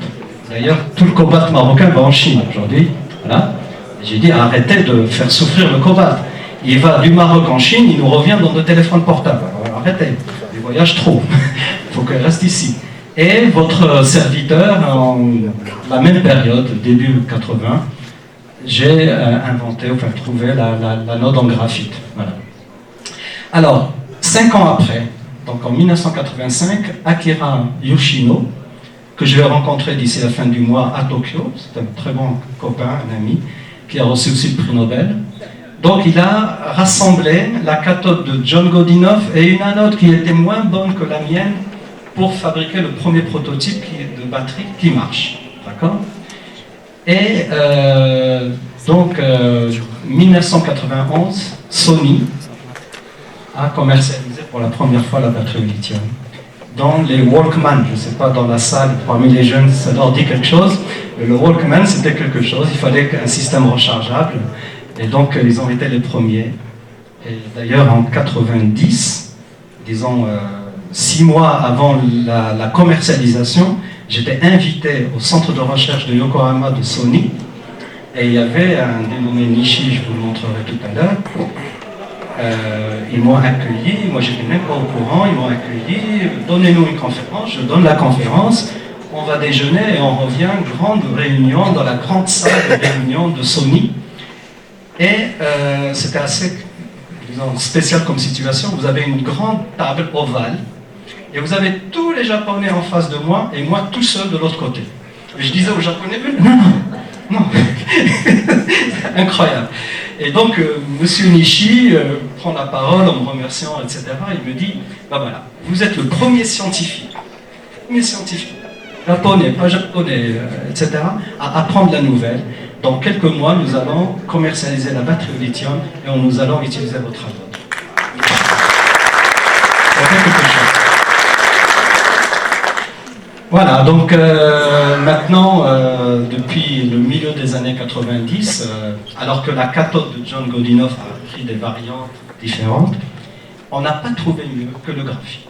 D'ailleurs, tout le cobalt marocain va en Chine aujourd'hui. Voilà. J'ai dit arrêtez de faire souffrir le cobalt. Il va du Maroc en Chine, il nous revient dans nos téléphones portables. Alors, arrêtez, il voyage trop. Il faut qu'il reste ici. Et votre serviteur, en la même période, début 80, j'ai trouvé l'anode en graphite. Voilà. Alors, 5 ans après, donc en 1985, Akira Yoshino, que je vais rencontrer d'ici la fin du mois à Tokyo, c'est un très bon copain, un ami, qui a reçu aussi le prix Nobel. Donc il a rassemblé la cathode de John Godinoff et une anode qui était moins bonne que la mienne, pour fabriquer le premier prototype de batterie qui marche. D'accord? Et donc, 1991, Sony a commercialisé pour la première fois la batterie au lithium. Dans les Walkman, je ne sais pas dans la salle, parmi les jeunes, ça leur dit quelque chose. Mais le Walkman, c'était quelque chose. Il fallait un système rechargeable. Et donc, ils ont été les premiers. Et d'ailleurs, en 90, disons 6 mois avant la commercialisation, j'étais invité au centre de recherche de Yokohama de Sony. Et il y avait un dénommé Nishi, je vous le montrerai tout à l'heure. Ils m'ont accueilli, moi j'étais même pas au courant, ils m'ont accueilli, donnez-nous une conférence, je donne la conférence, on va déjeuner et on revient, grande réunion dans la grande salle de réunion de Sony. Et c'était assez, disons, spécial comme situation. Vous avez une grande table ovale et vous avez tous les Japonais en face de moi et moi tout seul de l'autre côté. Et je disais aux Japonais, non, incroyable. Et donc, Monsieur Nishi prend la parole en me remerciant, etc. Il me dit, bah voilà, vous êtes le premier scientifique, japonais, pas japonais, etc., à apprendre la nouvelle. Dans quelques mois, nous allons commercialiser la batterie au lithium et nous allons utiliser votre anode. Ça fait quelque chose. Voilà, donc maintenant, depuis le milieu des années 90, alors que la cathode de John Godinoff a pris des variantes différentes, on n'a pas trouvé mieux que le graphite.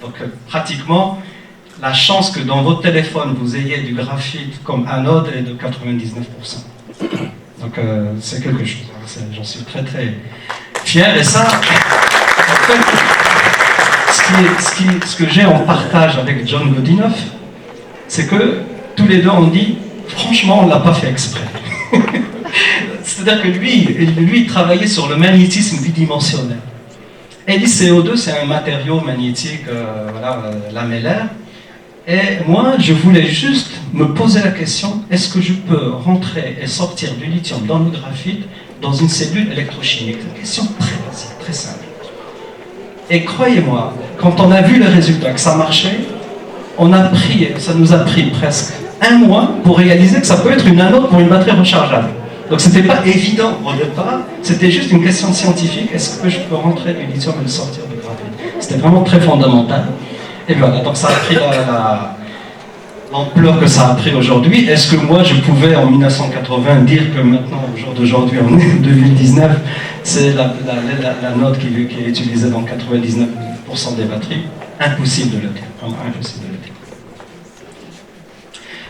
Donc pratiquement, la chance que dans votre téléphone vous ayez du graphite comme anode est de 99%. Donc c'est quelque chose, j'en suis très très fier. Et ça, en fait, ce que j'ai en partage avec John Godinoff, c'est que tous les deux on dit, franchement, on ne l'a pas fait exprès. C'est-à-dire que lui, il travaillait sur le magnétisme bidimensionnel. Et l'ICO2, c'est un matériau magnétique lamellaire. Et moi, je voulais juste me poser la question, est-ce que je peux rentrer et sortir du lithium dans le graphite dans une cellule électrochimique? C'est une question très basique, très simple. Et croyez-moi, quand on a vu les résultats, que ça marchait, ça nous a pris presque 1 mois pour réaliser que ça peut être une anode pour une batterie rechargeable. Donc c'était pas évident au départ, c'était juste une question scientifique, est-ce que je peux rentrer du lithium et le sortir du graphite? C'était vraiment très fondamental. Et voilà, donc ça a pris l'ampleur que ça a pris aujourd'hui. Est-ce que moi je pouvais en 1980 dire que maintenant, au jour d'aujourd'hui, en 2019, c'est la note qui est utilisée dans 99% des batteries? Impossible de le dire, impossible de le dire.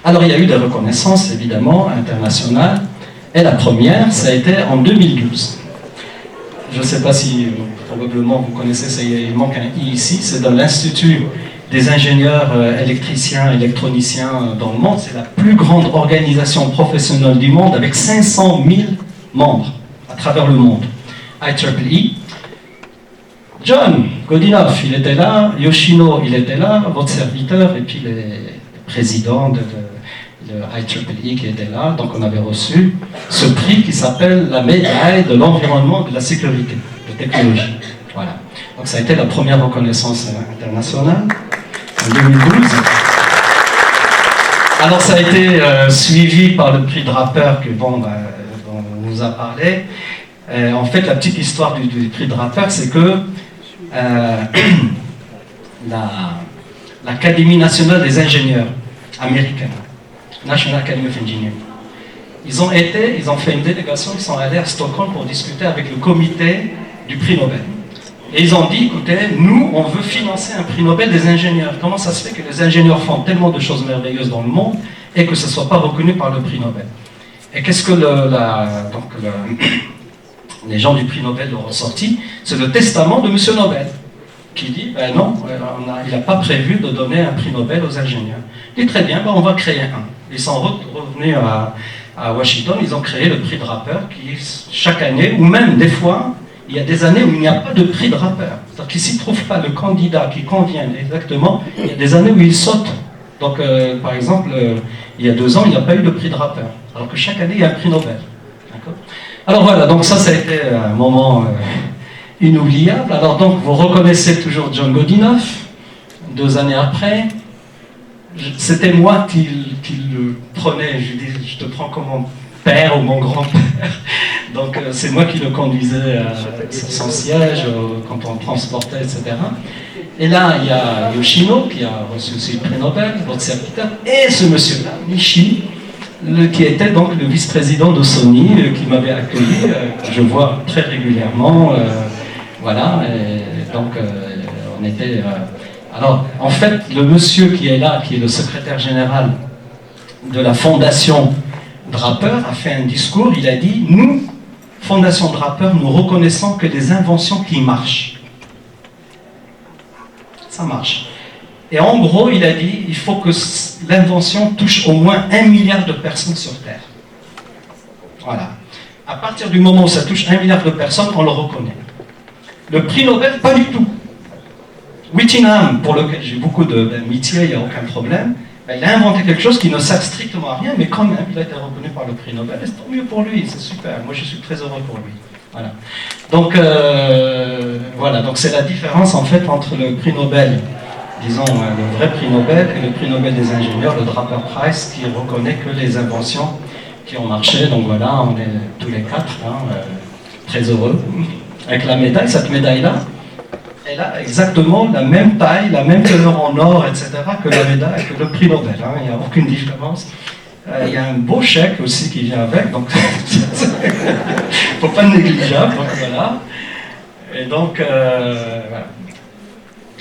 Alors il y a eu des reconnaissances évidemment internationales, et la première, ça a été en 2012. Je ne sais pas si, probablement vous connaissez, il manque un I ici, c'est dans l'Institut des ingénieurs électriciens, électroniciens dans le monde. C'est la plus grande organisation professionnelle du monde avec 500 000 membres à travers le monde. IEEE. John Godinoff, il était là, Yoshino, il était là, votre serviteur, et puis les présidents de IEEE qui étaient là. Donc on avait reçu ce prix qui s'appelle la médaille de l'environnement et de la sécurité, de technologie. Voilà. Donc ça a été la première reconnaissance internationale en 2012. Alors ça a été suivi par le prix Draper dont on nous a parlé. En fait, la petite histoire du prix Draper, c'est que l'Académie nationale des ingénieurs américaine, National Academy of Engineering, ils ont fait une délégation, ils sont allés à Stockholm pour discuter avec le comité du prix Nobel. Et ils ont dit, écoutez, nous, on veut financer un prix Nobel des ingénieurs. Comment ça se fait que les ingénieurs font tellement de choses merveilleuses dans le monde et que ce ne soit pas reconnu par le prix Nobel? Et qu'est-ce que les gens du prix Nobel ont ressorti? C'est le testament de M. Nobel, qui dit, ben non, il n'a pas prévu de donner un prix Nobel aux ingénieurs. Il dit, très bien, ben on va créer un. Ils sont revenus à Washington, ils ont créé le prix Draper, qui chaque année, ou même des fois, il y a des années où il n'y a pas de prix Draper. C'est-à-dire qu'il s'y trouve pas le candidat qui convient exactement, il y a des années où il saute. Donc, par exemple, il y a 2 ans, il n'y a pas eu de prix Draper, alors que chaque année, il y a un prix Nobel. Alors voilà, donc ça a été un moment inoubliable. Alors donc, vous reconnaissez toujours John Godinoff, 2 années après, c'était moi qui le prenais. Je dis, je te prends comme mon père ou mon grand-père. Donc c'est moi qui le conduisais à son siège quand on le transportait, etc. Et là, il y a Yoshino qui a reçu aussi le prix Nobel, votre serviteur, et ce monsieur-là, Nishi, qui était donc le vice-président de Sony, qui m'avait accueilli, que je vois très régulièrement. Voilà, et donc on était... alors, en fait, le monsieur qui est là, qui est le secrétaire général de la Fondation Draper, a fait un discours, il a dit, nous, Fondation Draper, nous reconnaissons que des inventions qui marchent. Ça marche. Et en gros, il a dit, il faut que l'invention touche au moins 1 milliard de personnes sur Terre. Voilà. À partir du moment où ça touche 1 milliard de personnes, on le reconnaît. Le prix Nobel, pas du tout. Whittingham, pour lequel j'ai beaucoup d'amitié, il n'y a aucun problème, il a inventé quelque chose qui ne sert strictement à rien, mais quand même, il a été reconnu par le prix Nobel, et c'est tant mieux pour lui, c'est super. Moi, je suis très heureux pour lui. Voilà. Donc, voilà. Donc, c'est la différence, en fait, entre le prix Nobel, disons, le vrai prix Nobel, et le prix Nobel des ingénieurs, le Draper Prize, qui reconnaît que les inventions qui ont marché. Donc, voilà, on est tous les 4, très heureux. Avec la médaille, cette médaille-là, elle a exactement la même taille, la même teneur en or, etc., que la médaille, que le prix Nobel. Il n'y a aucune différence. Il y a un beau chèque aussi qui vient avec, donc il ne faut pas le négligeable. Donc, voilà. Et donc, voilà.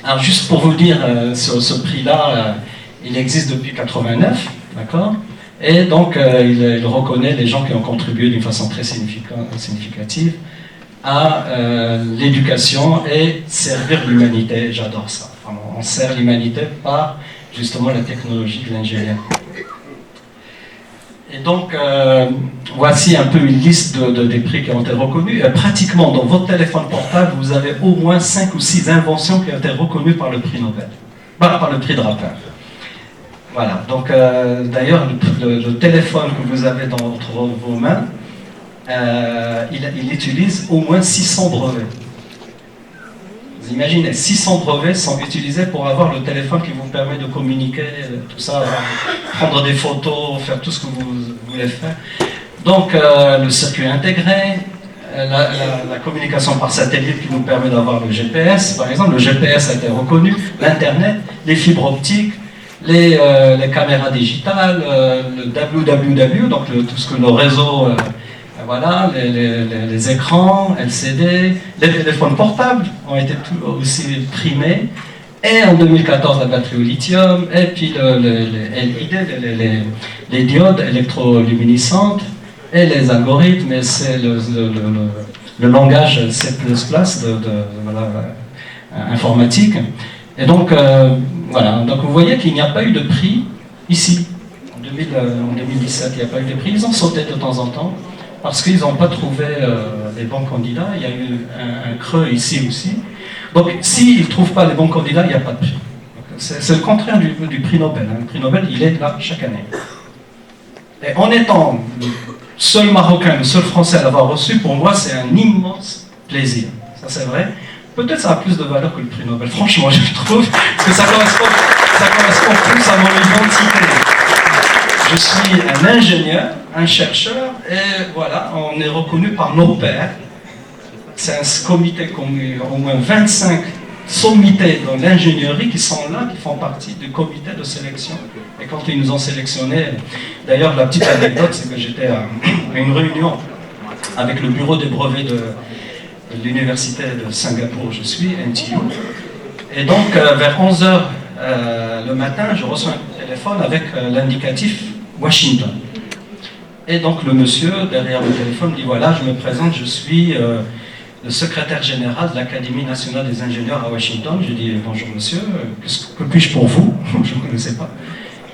Alors, juste pour vous dire, sur ce prix-là, il existe depuis 89, d'accord ? Et donc, il reconnaît les gens qui ont contribué d'une façon très significative à l'éducation et servir l'humanité. J'adore ça. Enfin, on sert l'humanité par justement la technologie de l'ingénieur. Et donc, voici un peu une liste des prix qui ont été reconnus. Pratiquement, dans votre téléphone portable, vous avez au moins 5 ou 6 inventions qui ont été reconnues par le prix Nobel. Par le prix Draper. Voilà. Donc, d'ailleurs, le téléphone que vous avez dans vos mains, il utilise au moins 600 brevets. Vous imaginez, 600 brevets sont utilisés pour avoir le téléphone qui vous permet de communiquer, tout ça, prendre des photos, faire tout ce que vous voulez faire. Donc, le circuit intégré, la communication par satellite qui nous permet d'avoir le GPS, par exemple, le GPS a été reconnu, l'Internet, les fibres optiques, les caméras digitales, le WWW, donc tout ce que nos réseaux... voilà, les écrans, LCD, les téléphones portables ont été aussi primés. Et en 2014, la batterie au lithium, et puis les diodes électroluminescentes, et les algorithmes, et c'est le langage C++ informatique. Et donc, voilà, donc vous voyez qu'il n'y a pas eu de prix ici. En 2017, il n'y a pas eu de prix. Ils ont sauté de temps en temps. Parce qu'ils n'ont pas trouvé les bons candidats. Il y a eu un creux ici aussi. Donc, s'ils ne trouvent pas les bons candidats, il n'y a pas de prix. C'est le contraire du prix Nobel. Le prix Nobel, il est là chaque année. Et en étant le seul Marocain, le seul Français à l'avoir reçu, pour moi, c'est un immense plaisir. Ça, c'est vrai. Peut-être ça a plus de valeur que le prix Nobel. Franchement, je trouve, parce que ça correspond plus à mon identité. Je suis un ingénieur, un chercheur, et voilà, on est reconnu par nos pairs. C'est un comité commun, au moins 25 sommités dans l'ingénierie qui sont là, qui font partie du comité de sélection. Et quand ils nous ont sélectionnés, d'ailleurs la petite anecdote, c'est que j'étais à une réunion avec le bureau des brevets de l'université de Singapour où je suis, NTU. Et donc vers 11h le matin, je reçois un téléphone avec l'indicatif Washington. Et donc le monsieur, derrière le téléphone, dit voilà, je me présente, je suis le secrétaire général de l'Académie nationale des ingénieurs à Washington. Je dis bonjour monsieur, que puis-je pour vous? Je ne connaissais pas.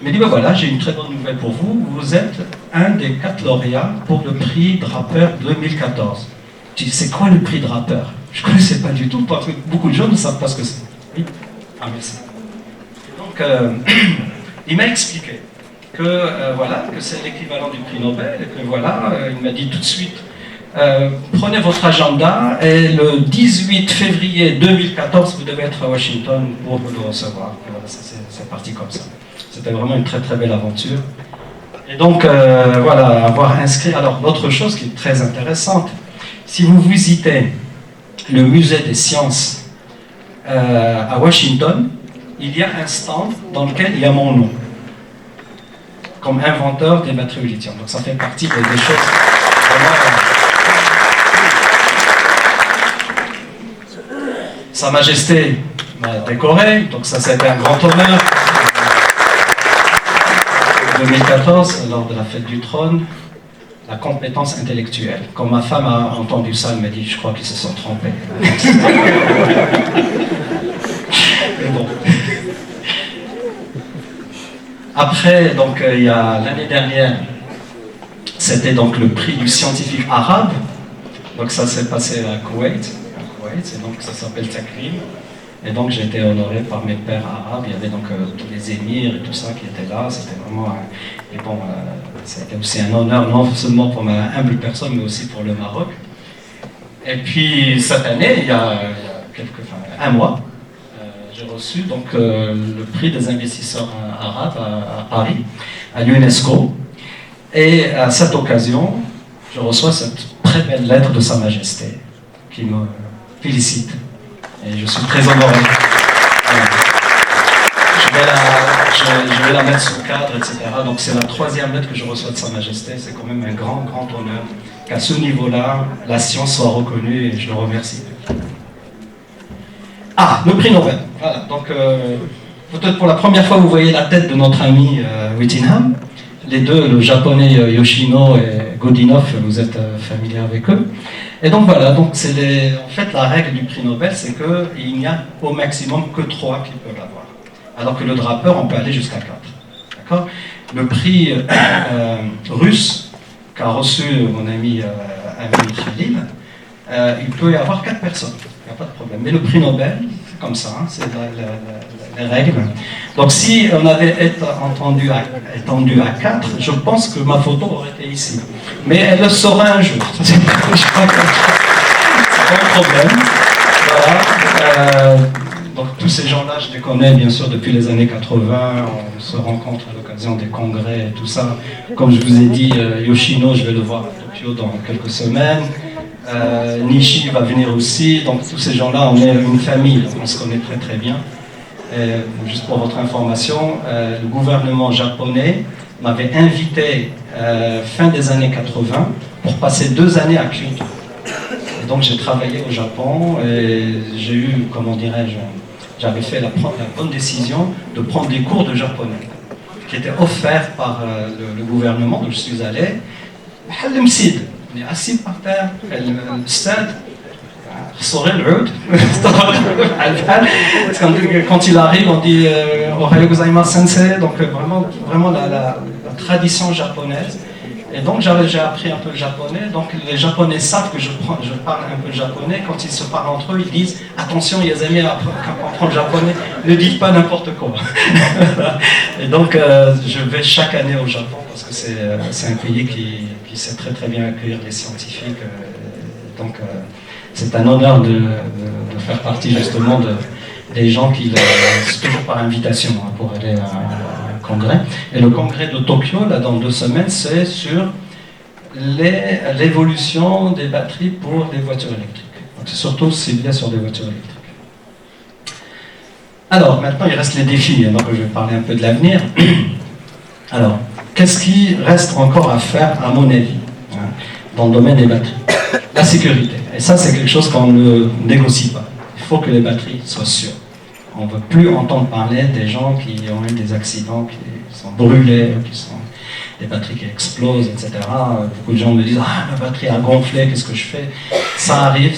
Il me dit ben voilà, j'ai une très bonne nouvelle pour vous, vous êtes un des 4 lauréats pour le prix Draper 2014. Je dis c'est quoi le prix Draper? Je ne connaissais pas du tout, parce que beaucoup de gens ne savent pas ce que c'est. Oui. Ah merci. Donc il m'a expliqué que voilà, que c'est l'équivalent du prix Nobel, et que voilà, il m'a dit tout de suite, Prenez votre agenda et le 18 février 2014, vous devez être à Washington pour le recevoir. Voilà, c'est parti comme ça. C'était vraiment une très très belle aventure. Et donc, voilà, avoir inscrit. Alors, l'autre chose qui est très intéressante, si vous visitez le musée des sciences à Washington, il y a un stand dans lequel il y a mon nom, comme inventeur des batteries au lithium. Donc, ça fait partie des choses vraiment. Sa Majesté m'a décoré, donc ça c'était un grand honneur. En 2014, lors de la fête du trône, la compétence intellectuelle. Quand ma femme a entendu ça, elle m'a dit, je crois qu'ils se sont trompés. Mais bon. Après, donc, il y a l'année dernière, c'était donc le prix du scientifique arabe. Donc ça s'est passé à Koweït, et donc ça s'appelle Takrim. Et donc j'ai été honoré par mes pères arabes. Il y avait donc tous les émirs et tout ça qui étaient là. C'était vraiment et bon, c'était aussi un honneur non seulement pour ma humble personne, mais aussi pour le Maroc. Et puis cette année, il y a un mois, j'ai reçu donc le prix des investisseurs arabes à Paris, à l'UNESCO. Et à cette occasion, je reçois cette très belle lettre de Sa Majesté qui me félicite. Et je suis très honoré. Voilà. Je vais la mettre sous cadre, etc. Donc c'est la 3e lettre que je reçois de Sa Majesté. C'est quand même un grand, grand honneur qu'à ce niveau-là, la science soit reconnue et je le remercie. Ah, le prix Nobel. Voilà. Donc peut-être pour la première fois, vous voyez la tête de notre ami Whittingham. Les deux, le japonais Yoshino et Godinov, vous êtes familier avec eux. Et donc voilà, donc en fait la règle du prix Nobel, c'est qu'il n'y a au maximum que 3 qui peuvent l'avoir. Alors que le drapeur, on peut aller jusqu'à 4. D'accord ? Le prix russe qu'a reçu mon ami Amin Khalil, il peut y avoir 4 personnes, il n'y a pas de problème. Mais le prix Nobel, c'est comme ça, hein, c'est les règles. Donc si on avait étendu à 4, je pense que ma photo aurait été ici. Mais elle le saura un jour. C'est pas un problème. Voilà. Donc tous ces gens-là, je les connais bien sûr depuis les années 80. On se rencontre à l'occasion des congrès et tout ça. Comme je vous ai dit, Yoshino, je vais le voir à Tokyo dans quelques semaines. Nishi va venir aussi. Donc tous ces gens-là, on est une famille. Donc, on se connaît très très bien. Juste pour votre information, le gouvernement japonais m'avait invité fin des années 80 pour passer 2 années à Kyoto. Et donc j'ai travaillé au Japon et j'ai eu, comment dirais-je, j'avais fait la bonne décision de prendre des cours de japonais qui étaient offerts par le gouvernement. Donc je suis allé, on est assis par terre, le stade. Quand il arrive, on dit Ohayo gozaimasu sensei, donc vraiment la tradition japonaise. Et donc j'ai appris un peu le japonais. Donc les japonais savent que je parle un peu le japonais. Quand ils se parlent entre eux, ils disent attention, Yazami, quand on prend le japonais, ne dites pas n'importe quoi. Et donc je vais chaque année au Japon parce que c'est un pays qui sait très très bien accueillir les scientifiques. Donc c'est un honneur de faire partie justement des gens qui, c'est toujours par invitation hein, pour aller à un congrès. Et le congrès de Tokyo, là dans 2 semaines, c'est sur l'évolution des batteries pour les voitures électriques. Donc c'est surtout ciblé sur des voitures électriques. Alors maintenant il reste les défis, donc je vais parler un peu de l'avenir. Alors, qu'est-ce qui reste encore à faire à mon avis hein, dans le domaine des batteries? La sécurité. Et ça, c'est quelque chose qu'on ne négocie pas. Il faut que les batteries soient sûres. On ne veut plus entendre parler des gens qui ont eu des accidents, qui sont brûlés, qui sont des batteries qui explosent, etc. Beaucoup de gens me disent « Ah, ma batterie a gonflé, qu'est-ce que je fais ?» Ça arrive,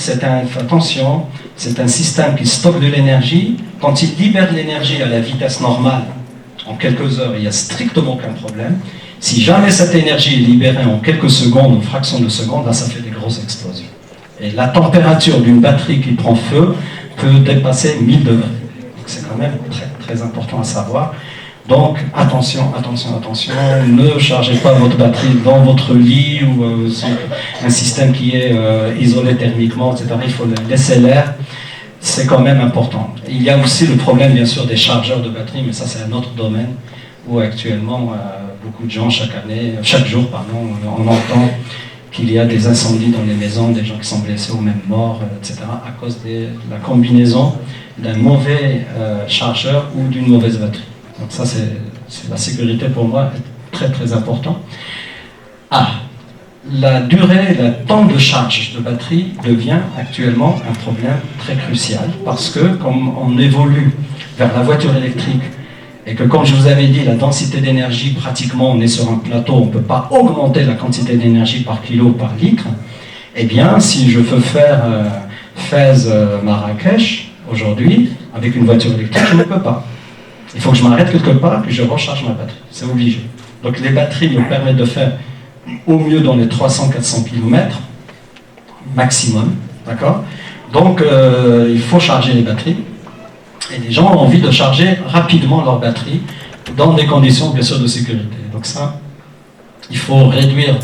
attention, c'est un système qui stocke de l'énergie. Quand il libère de l'énergie à la vitesse normale, en quelques heures, il n'y a strictement aucun problème. Si jamais cette énergie est libérée en quelques secondes, en fractions de secondes, là, ça fait des grosses explosions. Et la température d'une batterie qui prend feu peut dépasser 1000 degrés. C'est quand même très, très important à savoir. Donc attention, attention, attention, ne chargez pas votre batterie dans votre lit ou sur un système qui est isolé thermiquement, etc. Il faut laisser l'air, c'est quand même important. Il y a aussi le problème bien sûr des chargeurs de batterie, mais ça c'est un autre domaine où actuellement beaucoup de gens chaque jour, on entend qu'il y a des incendies dans les maisons, des gens qui sont blessés ou même morts, etc. à cause de la combinaison d'un mauvais chargeur ou d'une mauvaise batterie. Donc ça, c'est la sécurité pour moi est très très important. La durée, le temps de charge de batterie devient actuellement un problème très crucial parce que comme on évolue vers la voiture électrique et que comme je vous avais dit, la densité d'énergie, pratiquement on est sur un plateau, on ne peut pas augmenter la quantité d'énergie par kilo, par litre, eh bien si je veux faire Fès-Marrakech aujourd'hui, avec une voiture électrique, je ne peux pas. Il faut que je m'arrête quelque part, que je recharge ma batterie. C'est obligé. Donc les batteries me permettent de faire au mieux dans les 300-400 km maximum. D'accord ? Donc il faut charger les batteries. Et les gens ont envie de charger rapidement leur batterie dans des conditions bien sûr de sécurité. Donc ça, il faut réduire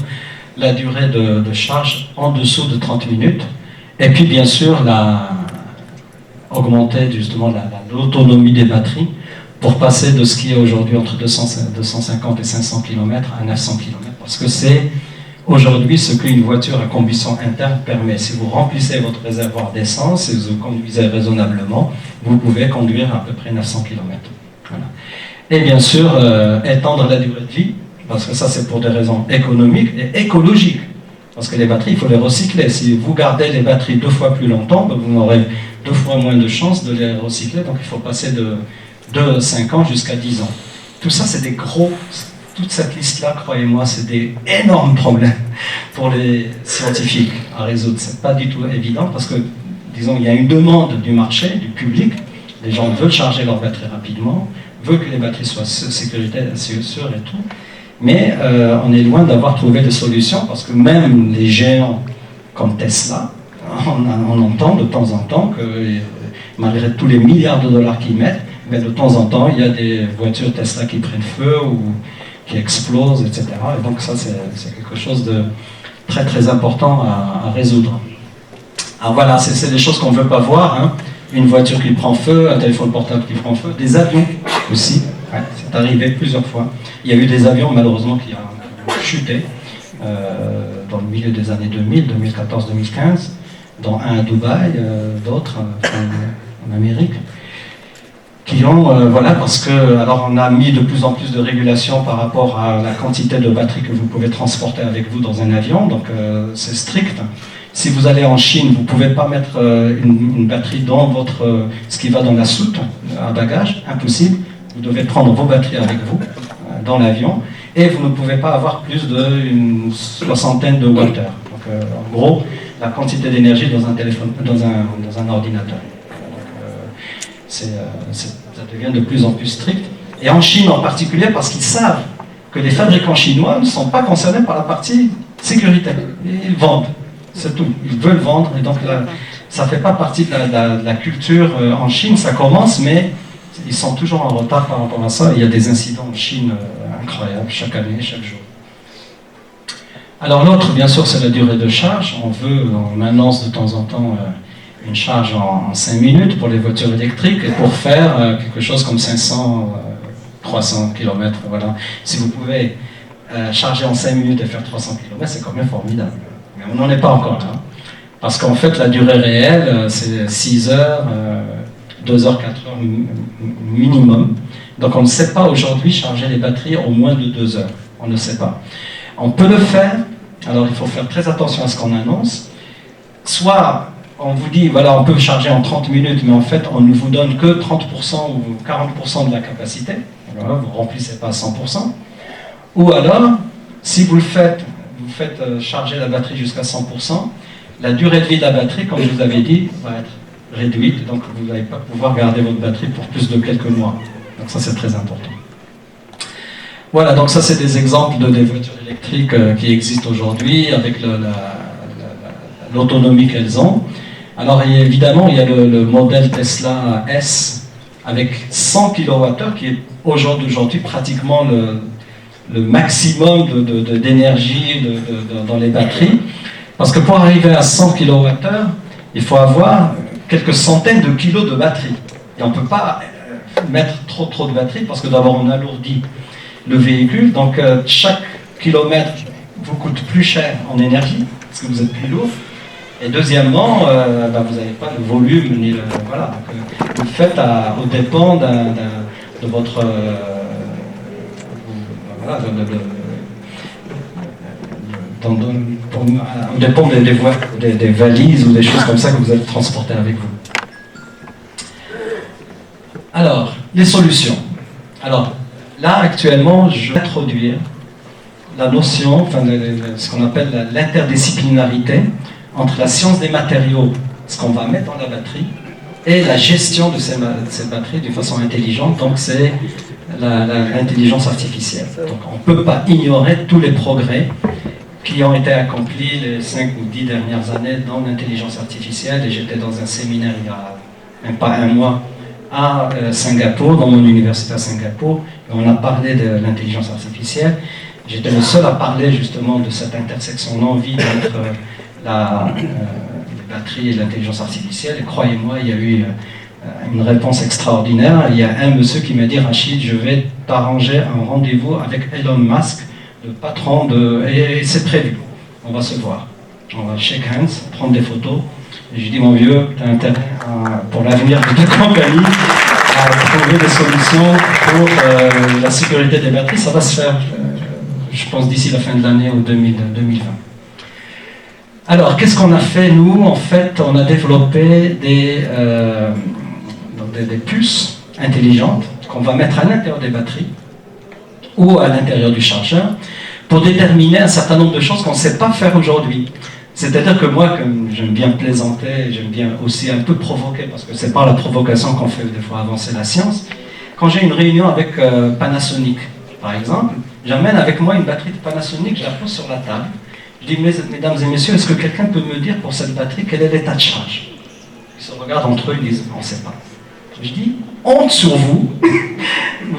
la durée de charge en dessous de 30 minutes. Et puis bien sûr, augmenter justement l'autonomie des batteries pour passer de ce qui est aujourd'hui entre 250 et 500 km à 900 km. Parce que c'est aujourd'hui ce qu'une voiture à combustion interne permet. Si vous remplissez votre réservoir d'essence et vous conduisez raisonnablement, vous pouvez conduire à peu près 900 km. Voilà. Et bien sûr, étendre la durée de vie, parce que ça c'est pour des raisons économiques et écologiques. Parce que les batteries, il faut les recycler. Si vous gardez les batteries 2 fois plus longtemps, vous aurez 2 fois moins de chances de les recycler. Donc il faut passer de 5 ans jusqu'à 10 ans. Tout ça, c'est des toute cette liste-là, croyez-moi, c'est des énormes problèmes pour les scientifiques à résoudre. C'est pas du tout évident parce que, disons, il y a une demande du marché, du public. Les gens veulent charger leurs batteries rapidement, veulent que les batteries soient sécuritaires, sûres et tout. Mais on est loin d'avoir trouvé des solutions parce que même les géants comme Tesla, on entend de temps en temps que malgré tous les milliards de dollars qu'ils mettent, mais de temps en temps, il y a des voitures Tesla qui prennent feu ou qui explosent, etc. Et donc ça, c'est quelque chose de très très important à résoudre. Alors voilà, c'est des choses qu'on ne veut pas voir. Hein. Une voiture qui prend feu, un téléphone portable qui prend feu, des avions aussi. Ouais, c'est arrivé plusieurs fois. Il y a eu des avions, malheureusement, qui ont chuté dans le milieu des années 2000, 2014, 2015, dont un à Dubaï, d'autres en Amérique. Qui ont, voilà, parce que, alors on a mis de plus en plus de régulations par rapport à la quantité de batterie que vous pouvez transporter avec vous dans un avion, donc c'est strict. Si vous allez en Chine, vous ne pouvez pas mettre une batterie dans ce qui va dans la soute à bagages, impossible. Vous devez prendre vos batteries avec vous dans l'avion, et vous ne pouvez pas avoir plus d'une soixantaine de watts. Donc en gros, la quantité d'énergie dans un téléphone, dans un ordinateur. Ça devient de plus en plus strict. Et en Chine en particulier, parce qu'ils savent que les fabricants chinois ne sont pas concernés par la partie sécurité. Ils vendent, c'est tout. Ils veulent vendre, et donc ça ne fait pas partie de la culture en Chine. Ça commence, mais ils sont toujours en retard par rapport à ça. Il y a des incidents en Chine incroyables, chaque année, chaque jour. Alors l'autre, bien sûr, c'est la durée de charge. On annonce de temps en temps une charge en 5 minutes pour les voitures électriques et pour faire quelque chose comme 500, 300 km. Voilà. Si vous pouvez charger en 5 minutes et faire 300 km, c'est quand même formidable. Mais on n'en est pas encore là. Parce qu'en fait, la durée réelle, c'est 6 heures, 2 heures, 4 heures minimum. Donc on ne sait pas aujourd'hui charger les batteries au moins de 2 heures. On ne sait pas. On peut le faire, alors il faut faire très attention à ce qu'on annonce. Soit on vous dit, voilà, on peut charger en 30 minutes, mais en fait, on ne vous donne que 30% ou 40% de la capacité. Alors, vous ne remplissez pas à 100%. Ou alors, si vous faites charger la batterie jusqu'à 100%, la durée de vie de la batterie, comme je vous avais dit, va être réduite. Donc, vous n'allez pas pouvoir garder votre batterie pour plus de quelques mois. Donc, ça, c'est très important. Voilà, donc ça, c'est des exemples des voitures électriques qui existent aujourd'hui, avec l'autonomie qu'elles ont. Alors évidemment, il y a le modèle Tesla S avec 100 kWh, qui est aujourd'hui pratiquement le maximum d'énergie dans les batteries. Parce que pour arriver à 100 kWh, il faut avoir quelques centaines de kilos de batterie. Et on ne peut pas mettre trop de batterie parce que d'abord on alourdit le véhicule. Donc chaque kilomètre vous coûte plus cher en énergie parce que vous êtes plus lourd. Et deuxièmement, vous n'avez pas le volume ni le. Voilà. Donc, vous le faites au dépend de votre. Au dépend des valises ou des choses comme ça que vous allez transporter avec vous. Alors, les solutions. Alors, là, actuellement, je vais introduire la notion, ce qu'on appelle l'interdisciplinarité entre la science des matériaux, ce qu'on va mettre dans la batterie, et la gestion de ces batteries de façon intelligente. Donc, c'est l'intelligence artificielle. Donc, on ne peut pas ignorer tous les progrès qui ont été accomplis les 5 ou 10 dernières années dans l'intelligence artificielle. Et j'étais dans un séminaire il y a même pas un mois à Singapour, dans mon université à Singapour, et on a parlé de l'intelligence artificielle. J'étais le seul à parler justement de cette intersection non vide entre les batteries et l'intelligence artificielle. Et croyez-moi, il y a eu une réponse extraordinaire. Il y a un monsieur qui m'a dit: Rachid, je vais t'arranger un rendez-vous avec Elon Musk, le patron et c'est prévu. On va se voir. On va shake hands, prendre des photos. Et je dis: mon vieux, tu as intérêt pour l'avenir de ta compagnie à trouver des solutions pour la sécurité des batteries. Ça va se faire, je pense, d'ici la fin de l'année ou 2020. Alors, qu'est-ce qu'on a fait, nous? En fait, on a développé des puces intelligentes qu'on va mettre à l'intérieur des batteries ou à l'intérieur du chargeur pour déterminer un certain nombre de choses qu'on ne sait pas faire aujourd'hui. C'est-à-dire que moi, comme j'aime bien plaisanter, j'aime bien aussi un peu provoquer, parce que c'est par la provocation qu'on fait des fois avancer la science. Quand j'ai une réunion avec Panasonic, par exemple, j'amène avec moi une batterie de Panasonic, je la pose sur la table. Je dis: mesdames et messieurs, est-ce que quelqu'un peut me dire pour cette batterie quel est l'état de charge? Ils se regardent entre eux, ils disent: on ne sait pas. Je dis: honte sur vous.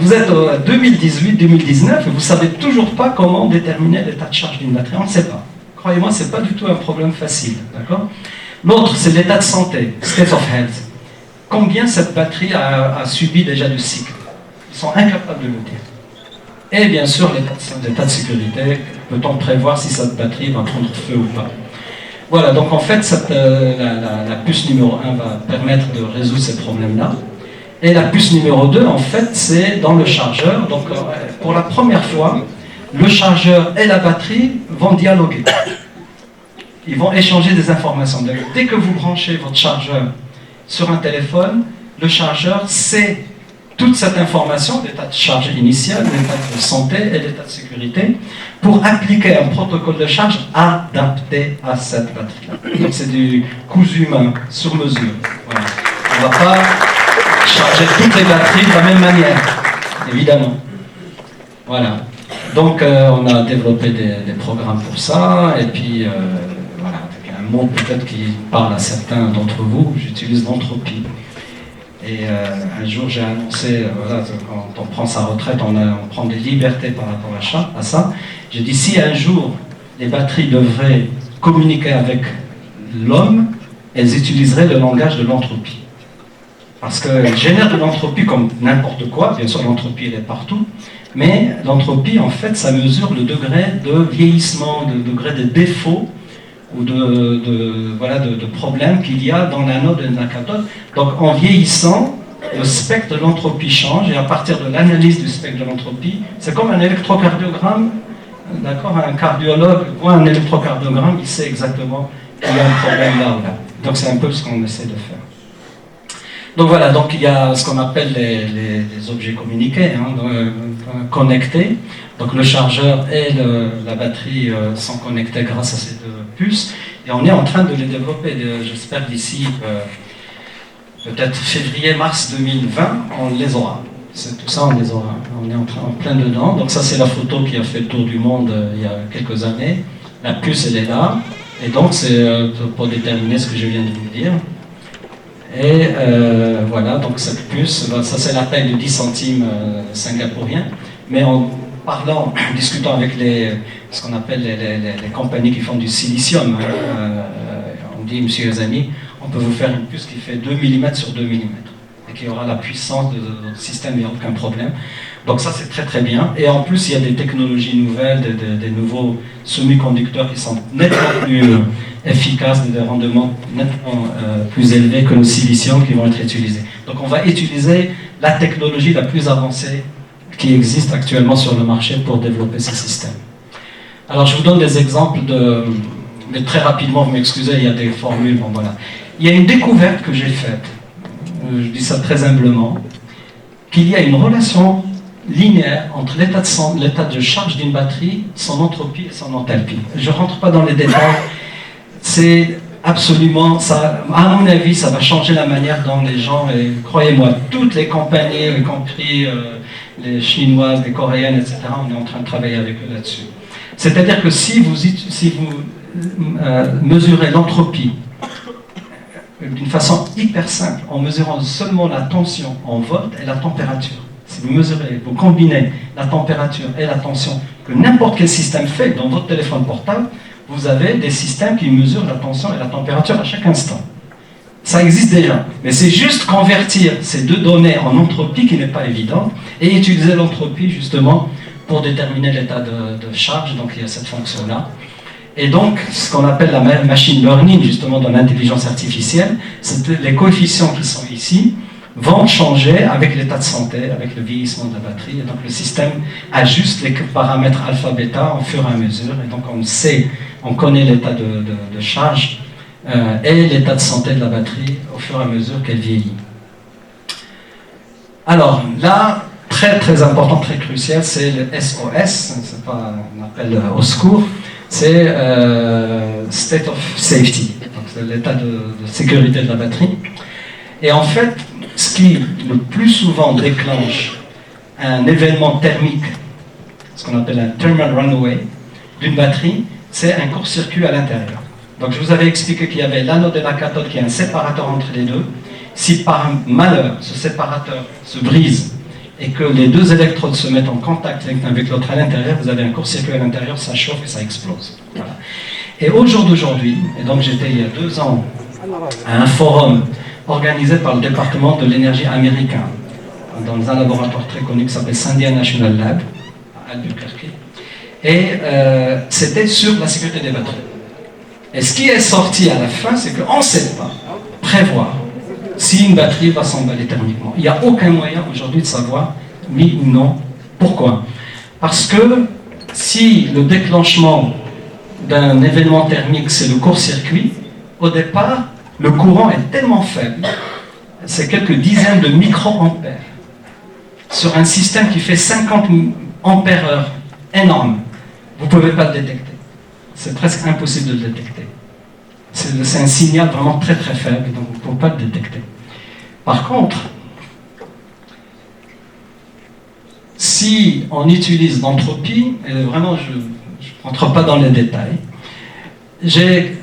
Vous êtes en 2018-2019 et vous ne savez toujours pas comment déterminer l'état de charge d'une batterie. On ne sait pas. Croyez-moi, ce n'est pas du tout un problème facile. D'accord? L'autre, c'est l'état de santé, state of health. Combien cette batterie a subi déjà de cycles? Ils sont incapables de le dire. Et bien sûr, l'état de sécurité. Peut-on prévoir si cette batterie va prendre feu ou pas? Voilà, donc en fait, la puce numéro 1 va permettre de résoudre ces problèmes-là. Et la puce numéro 2, en fait, c'est dans le chargeur. Donc, pour la première fois, le chargeur et la batterie vont dialoguer. Ils vont échanger des informations. Donc, dès que vous branchez votre chargeur sur un téléphone, le chargeur sait toute cette information, l'état de charge initial, l'état de santé et l'état de sécurité, pour appliquer un protocole de charge adapté à cette batterie-là. Donc, c'est du cousu humain, sur mesure. Voilà. On ne va pas charger toutes les batteries de la même manière, évidemment. Voilà. Donc, on a développé des programmes pour ça, et puis, voilà, un mot peut-être qui parle à certains d'entre vous, j'utilise l'entropie. Et un jour, j'ai annoncé, voilà, quand on prend sa retraite, on prend des libertés par rapport à ça. J'ai dit: si un jour, les batteries devraient communiquer avec l'homme, elles utiliseraient le langage de l'entropie. Parce qu'elles génèrent de l'entropie comme n'importe quoi. Bien sûr, l'entropie, elle est partout. Mais l'entropie, en fait, ça mesure le degré de vieillissement, le degré de défaut ou de problèmes qu'il y a dans l'anode et la cathode. Donc, en vieillissant, le spectre de l'entropie change. Et à partir de l'analyse du spectre de l'entropie, c'est comme un électrocardiogramme. D'accord, un cardiologue voit un électrocardiogramme, il sait exactement qu'il y a un problème là ou là. Donc, c'est un peu ce qu'on essaie de faire. Donc voilà, donc il y a ce qu'on appelle les objets communiqués, connectés. Donc le chargeur et la batterie sont connectés grâce à ces deux puces. Et on est en train de les développer. J'espère d'ici peut-être février-mars 2020, on les aura. Tout ça, on les aura. On est en plein dedans. Donc ça, c'est la photo qui a fait le tour du monde il y a quelques années. La puce, elle est là. Et donc c'est pour déterminer ce que je viens de vous dire. Et voilà, donc cette puce, ça c'est la taille de 10 centimes singapouriens, mais en discutant avec ce qu'on appelle les compagnies qui font du silicium, on dit, monsieur Yazani, on peut vous faire une puce qui fait 2 mm sur 2 mm, et qui aura la puissance de votre système, il n'y a aucun problème. Donc ça c'est très très bien, et en plus il y a des technologies nouvelles, des nouveaux semi-conducteurs qui sont nettement plus efficaces, des rendements nettement plus élevés que le silicium qui vont être utilisés. Donc on va utiliser la technologie la plus avancée qui existe actuellement sur le marché pour développer ces systèmes. Alors je vous donne des exemples mais très rapidement, vous m'excusez, il y a des formules, bon voilà. Il y a une découverte que j'ai faite, je dis ça très humblement, qu'il y a une relation linéaire entre l'état de charge d'une batterie, son entropie et son enthalpie. Je ne rentre pas dans les détails, c'est absolument, ça, à mon avis, ça va changer la manière dont les gens, et croyez-moi, toutes les compagnies, y compris les chinoises, les coréennes, etc., on est en train de travailler avec eux là-dessus. C'est-à-dire que si vous mesurez l'entropie d'une façon hyper simple, en mesurant seulement la tension en volts et la température, si vous mesurez, vous combinez la température et la tension que n'importe quel système fait dans votre téléphone portable, vous avez des systèmes qui mesurent la tension et la température à chaque instant. Ça existe déjà, mais c'est juste convertir ces deux données en entropie qui n'est pas évident, et utiliser l'entropie justement pour déterminer l'état de charge, donc il y a cette fonction-là. Et donc, ce qu'on appelle la machine learning, justement dans l'intelligence artificielle, c'est les coefficients qui sont ici, vont changer avec l'état de santé, avec le vieillissement de la batterie, et donc le système ajuste les paramètres alpha-bêta au fur et à mesure, et donc on connaît l'état de charge et l'état de santé de la batterie au fur et à mesure qu'elle vieillit. Alors là, très très important, très crucial, c'est le SOS, c'est pas un appel au secours, c'est State of Safety, donc c'est l'état de sécurité de la batterie. Et en fait, ce qui le plus souvent déclenche un événement thermique, ce qu'on appelle un thermal runaway, d'une batterie, c'est un court-circuit à l'intérieur. Donc je vous avais expliqué qu'il y avait l'anode et la cathode, qui est un séparateur entre les deux. Si par malheur, ce séparateur se brise et que les deux électrodes se mettent en contact l'un avec l'autre à l'intérieur, vous avez un court-circuit à l'intérieur, ça chauffe et ça explose. Voilà. Et au jour d'aujourd'hui, et donc j'étais il y a 2 ans à un forum organisé par le département de l'énergie américain, dans un laboratoire très connu qui s'appelle Sandia National Lab, à Albuquerque. Et c'était sur la sécurité des batteries. Et ce qui est sorti à la fin, c'est qu'on ne sait pas prévoir si une batterie va s'emballer thermiquement. Il n'y a aucun moyen aujourd'hui de savoir, oui ou non. Pourquoi? Parce que si le déclenchement d'un événement thermique, c'est le court-circuit, au départ, le courant est tellement faible, c'est quelques dizaines de microampères, sur un système qui fait 50 ampères-heure, énorme. Vous ne pouvez pas le détecter. C'est presque impossible de le détecter. C'est un signal vraiment très très faible, donc vous ne pouvez pas le détecter. Par contre, si on utilise l'entropie, et vraiment je ne rentre pas dans les détails, j'ai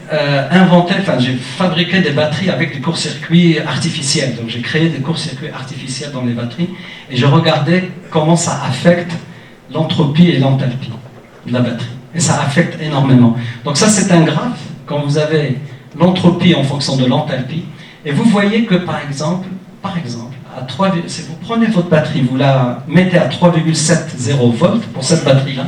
j'ai fabriqué des batteries avec des courts-circuits artificiels. Donc j'ai créé des courts-circuits artificiels dans les batteries, et je regardais comment ça affecte l'entropie et l'enthalpie de la batterie. Et ça affecte énormément. Donc ça, c'est un graphe, quand vous avez l'entropie en fonction de l'enthalpie, et vous voyez que par exemple, si vous prenez votre batterie, vous la mettez à 3,70 volts pour cette batterie-là,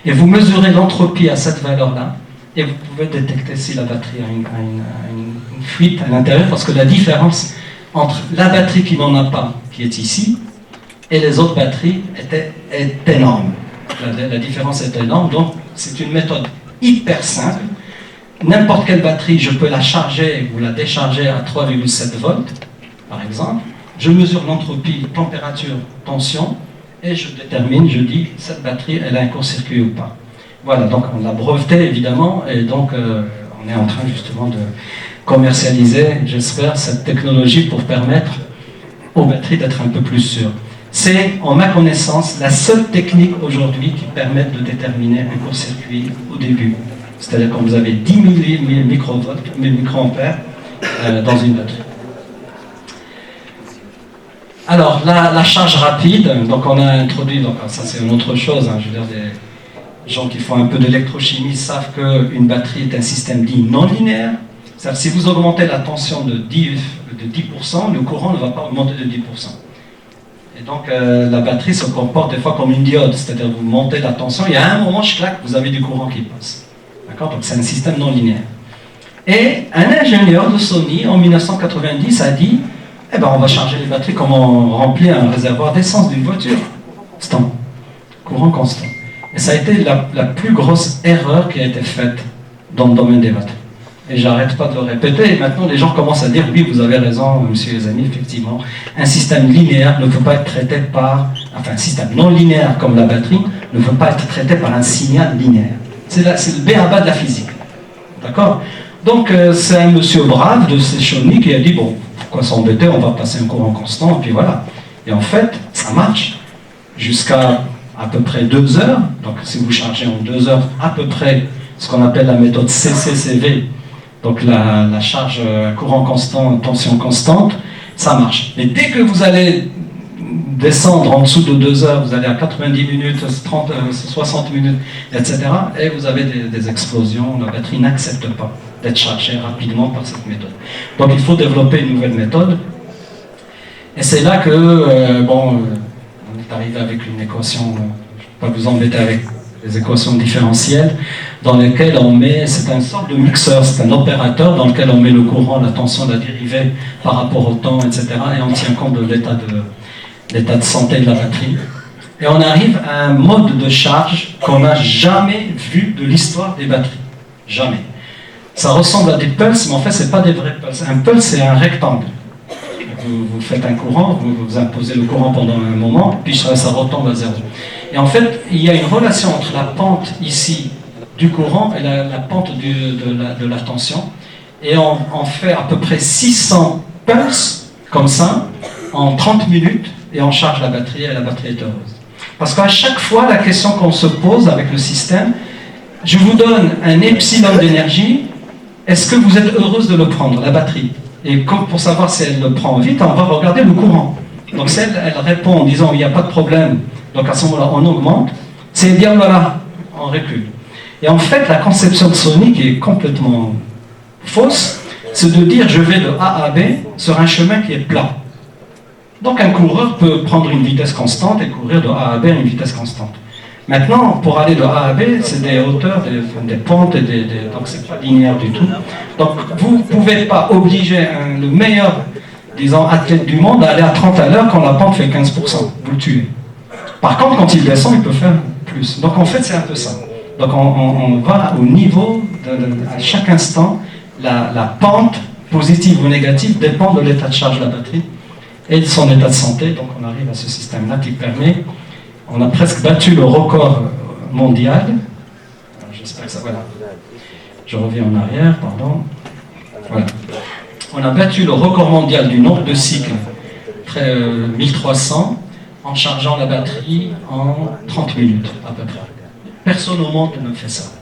et vous mesurez l'entropie à cette valeur-là, et vous pouvez détecter si la batterie a une fuite à l'intérieur, parce que la différence entre la batterie qui n'en a pas, qui est ici, et les autres batteries est énorme. La différence est énorme, donc c'est une méthode hyper simple. N'importe quelle batterie, je peux la charger ou la décharger à 3,7 volts, par exemple. Je mesure l'entropie, température, tension, et je détermine, je dis, cette batterie, elle a un court-circuit ou pas. Voilà, donc on l'a breveté évidemment, et donc on est en train justement de commercialiser, j'espère, cette technologie pour permettre aux batteries d'être un peu plus sûres. C'est, en ma connaissance, la seule technique aujourd'hui qui permette de déterminer un court-circuit au début. C'est-à-dire quand vous avez 10 000 microampères dans une batterie. Alors, la charge rapide, donc on a introduit, donc ça c'est une autre chose, hein, je veux dire, des gens qui font un peu d'électrochimie savent qu'une batterie est un système dit non linéaire. C'est-à-dire, si vous augmentez la tension de 10%, le courant ne va pas augmenter de 10%. Et donc, la batterie se comporte des fois comme une diode, c'est-à-dire vous montez la tension, et à un moment, clac, vous avez du courant qui passe. D'accord? Donc, c'est un système non linéaire. Et un ingénieur de Sony, en 1990, a dit, eh ben, on va charger les batteries comme on remplit un réservoir d'essence d'une voiture. Constant. Courant constant. Et ça a été la plus grosse erreur qui a été faite dans le domaine des batteries. Et j'arrête pas de le répéter, et maintenant les gens commencent à dire, oui, vous avez raison, monsieur les amis, effectivement, un système linéaire ne peut pas être traité par, enfin, un système non linéaire comme la batterie, ne peut pas être traité par un signal linéaire. C'est le b.a.-ba de la physique. D'accord? Donc, c'est un monsieur brave de Sony qui a dit, bon, pourquoi s'embêter, on va passer un courant constant, et puis voilà. Et en fait, ça marche jusqu'à à peu près 2 heures. Donc, si vous chargez en 2 heures, à peu près ce qu'on appelle la méthode CCCV, donc la charge courant constant, tension constante, ça marche. Mais dès que vous allez descendre en dessous de 2 heures, vous allez à 90 minutes, 30, 60 minutes, etc. Et vous avez des explosions, la batterie n'accepte pas d'être chargée rapidement par cette méthode. Donc il faut développer une nouvelle méthode. Et c'est là que, on est arrivé avec une équation, je ne vais pas vous embêter avec les équations différentielles, dans lesquelles on met, c'est une sorte de mixeur, c'est un opérateur dans lequel on met le courant, la tension, la dérivée par rapport au temps, etc. Et on tient compte de l'état de santé de la batterie. Et on arrive à un mode de charge qu'on n'a jamais vu de l'histoire des batteries. Jamais. Ça ressemble à des pulses, mais en fait, ce n'est pas des vrais pulses. Un pulse, c'est un rectangle. Vous faites un courant, vous imposez le courant pendant un moment, puis ça retombe à zéro. Et en fait, il y a une relation entre la pente ici du courant et la pente de la tension. Et on fait à peu près 600 pulses, comme ça, en 30 minutes, et on charge la batterie, et la batterie est heureuse. Parce qu'à chaque fois, la question qu'on se pose avec le système, je vous donne un epsilon d'énergie, est-ce que vous êtes heureuse de le prendre, la batterie? Et comme pour savoir si elle le prend vite, on va regarder le courant. Donc si elle répond en disant il n'y a pas de problème, donc à ce moment-là on augmente, c'est dire voilà, on recule. Et en fait, la conception de Sony qui est complètement fausse, c'est de dire je vais de A à B sur un chemin qui est plat. Donc un coureur peut prendre une vitesse constante et courir de A à B à une vitesse constante. Maintenant, pour aller de A à B, c'est des hauteurs, des pentes, donc c'est pas linéaire du tout. Donc vous ne pouvez pas obliger le meilleur, disons, athlète du monde à aller à 30 à l'heure quand la pente fait 15%. Vous le tuez. Par contre, quand il descend, il peut faire plus. Donc en fait, c'est un peu ça. Donc on va au niveau, à chaque instant, la pente, positive ou négative, dépend de l'état de charge de la batterie et de son état de santé. Donc on arrive à ce système-là qui permet, on a presque battu le record mondial. J'espère que ça, voilà. Je reviens en arrière, pardon. Voilà. On a battu le record mondial du nombre de cycles, 1300, en chargeant la batterie en 30 minutes à peu près. Personne au monde ne fait ça.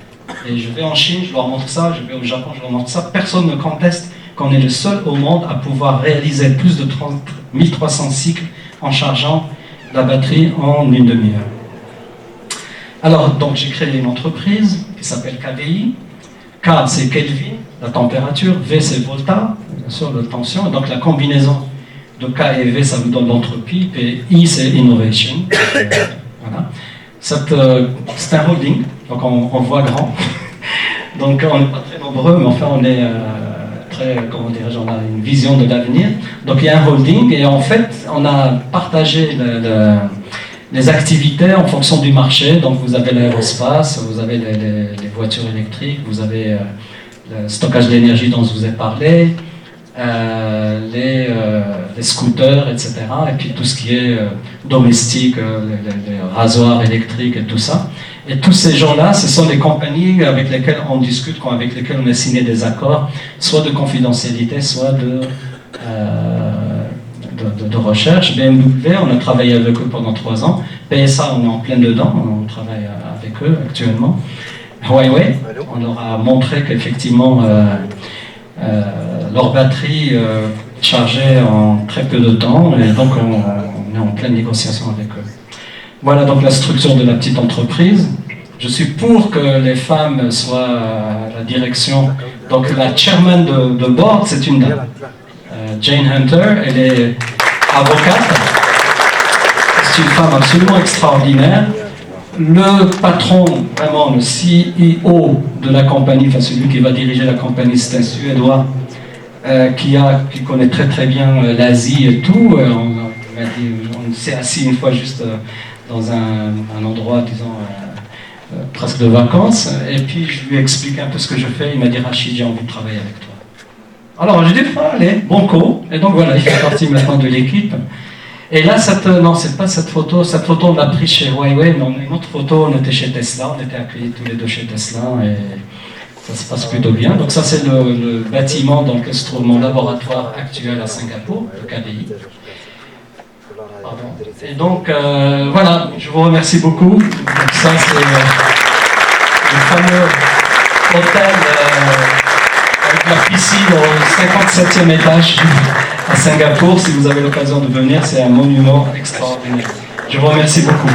Et je vais en Chine, je leur montre ça, je vais au Japon, je leur montre ça. Personne ne conteste qu'on est le seul au monde à pouvoir réaliser plus de 1300 cycles en chargeant la batterie en une demi-heure. Alors, donc j'ai créé une entreprise qui s'appelle KVI. K, c'est Kelvin, la température. V, c'est Volta, bien sûr, la tension. Donc la combinaison de K et V, ça vous donne l'entropie. Et I, c'est Innovation. Voilà. C'est un holding, donc on voit grand. Donc on n'est pas très nombreux, mais enfin on est comment dirais-je, on a une vision de l'avenir. Donc il y a un holding et en fait on a partagé les activités en fonction du marché. Donc vous avez l'aérospace, vous avez les voitures électriques, vous avez le stockage d'énergie dont je vous ai parlé, les scooters, etc. Et puis tout ce qui est domestique, les rasoirs électriques et tout ça. Et tous ces gens-là, ce sont les compagnies avec lesquelles on discute, avec lesquelles on a signé des accords, soit de confidentialité, soit de recherche. BMW, on a travaillé avec eux pendant 3 ans. PSA, on est en plein dedans, on travaille avec eux actuellement. Huawei, on leur a montré qu'effectivement, leur batterie chargé en très peu de temps, et donc on est en pleine négociation avec eux. Voilà donc la structure de la petite entreprise. Je suis pour que les femmes soient à la direction. Donc la chairman de board, c'est une dame. Jane Hunter, elle est avocate. C'est une femme absolument extraordinaire. Le patron, vraiment le CEO de la compagnie, enfin celui qui va diriger la compagnie, c'est un Suédois qui connaît très très bien l'Asie et tout. On s'est assis une fois juste dans un endroit, disons, presque de vacances, et puis je lui ai expliqué un peu ce que je fais. Il m'a dit: Rachid, j'ai envie de travailler avec toi. Alors j'ai dit: allez, banco. Et donc voilà, il fait partie maintenant de l'équipe. Et là, non, c'est pas cette photo on l'a prise chez Huawei, mais on a une autre photo, on était chez Tesla, on était accueillis tous les deux chez Tesla, et ça se passe plutôt bien. Donc ça, c'est le bâtiment dans lequel se trouve mon laboratoire actuel à Singapour, le KBI. Pardon. Et donc, voilà, je vous remercie beaucoup. Donc ça, c'est le fameux hôtel avec la piscine au 57e étage à Singapour. Si vous avez l'occasion de venir, c'est un monument extraordinaire. Je vous remercie beaucoup.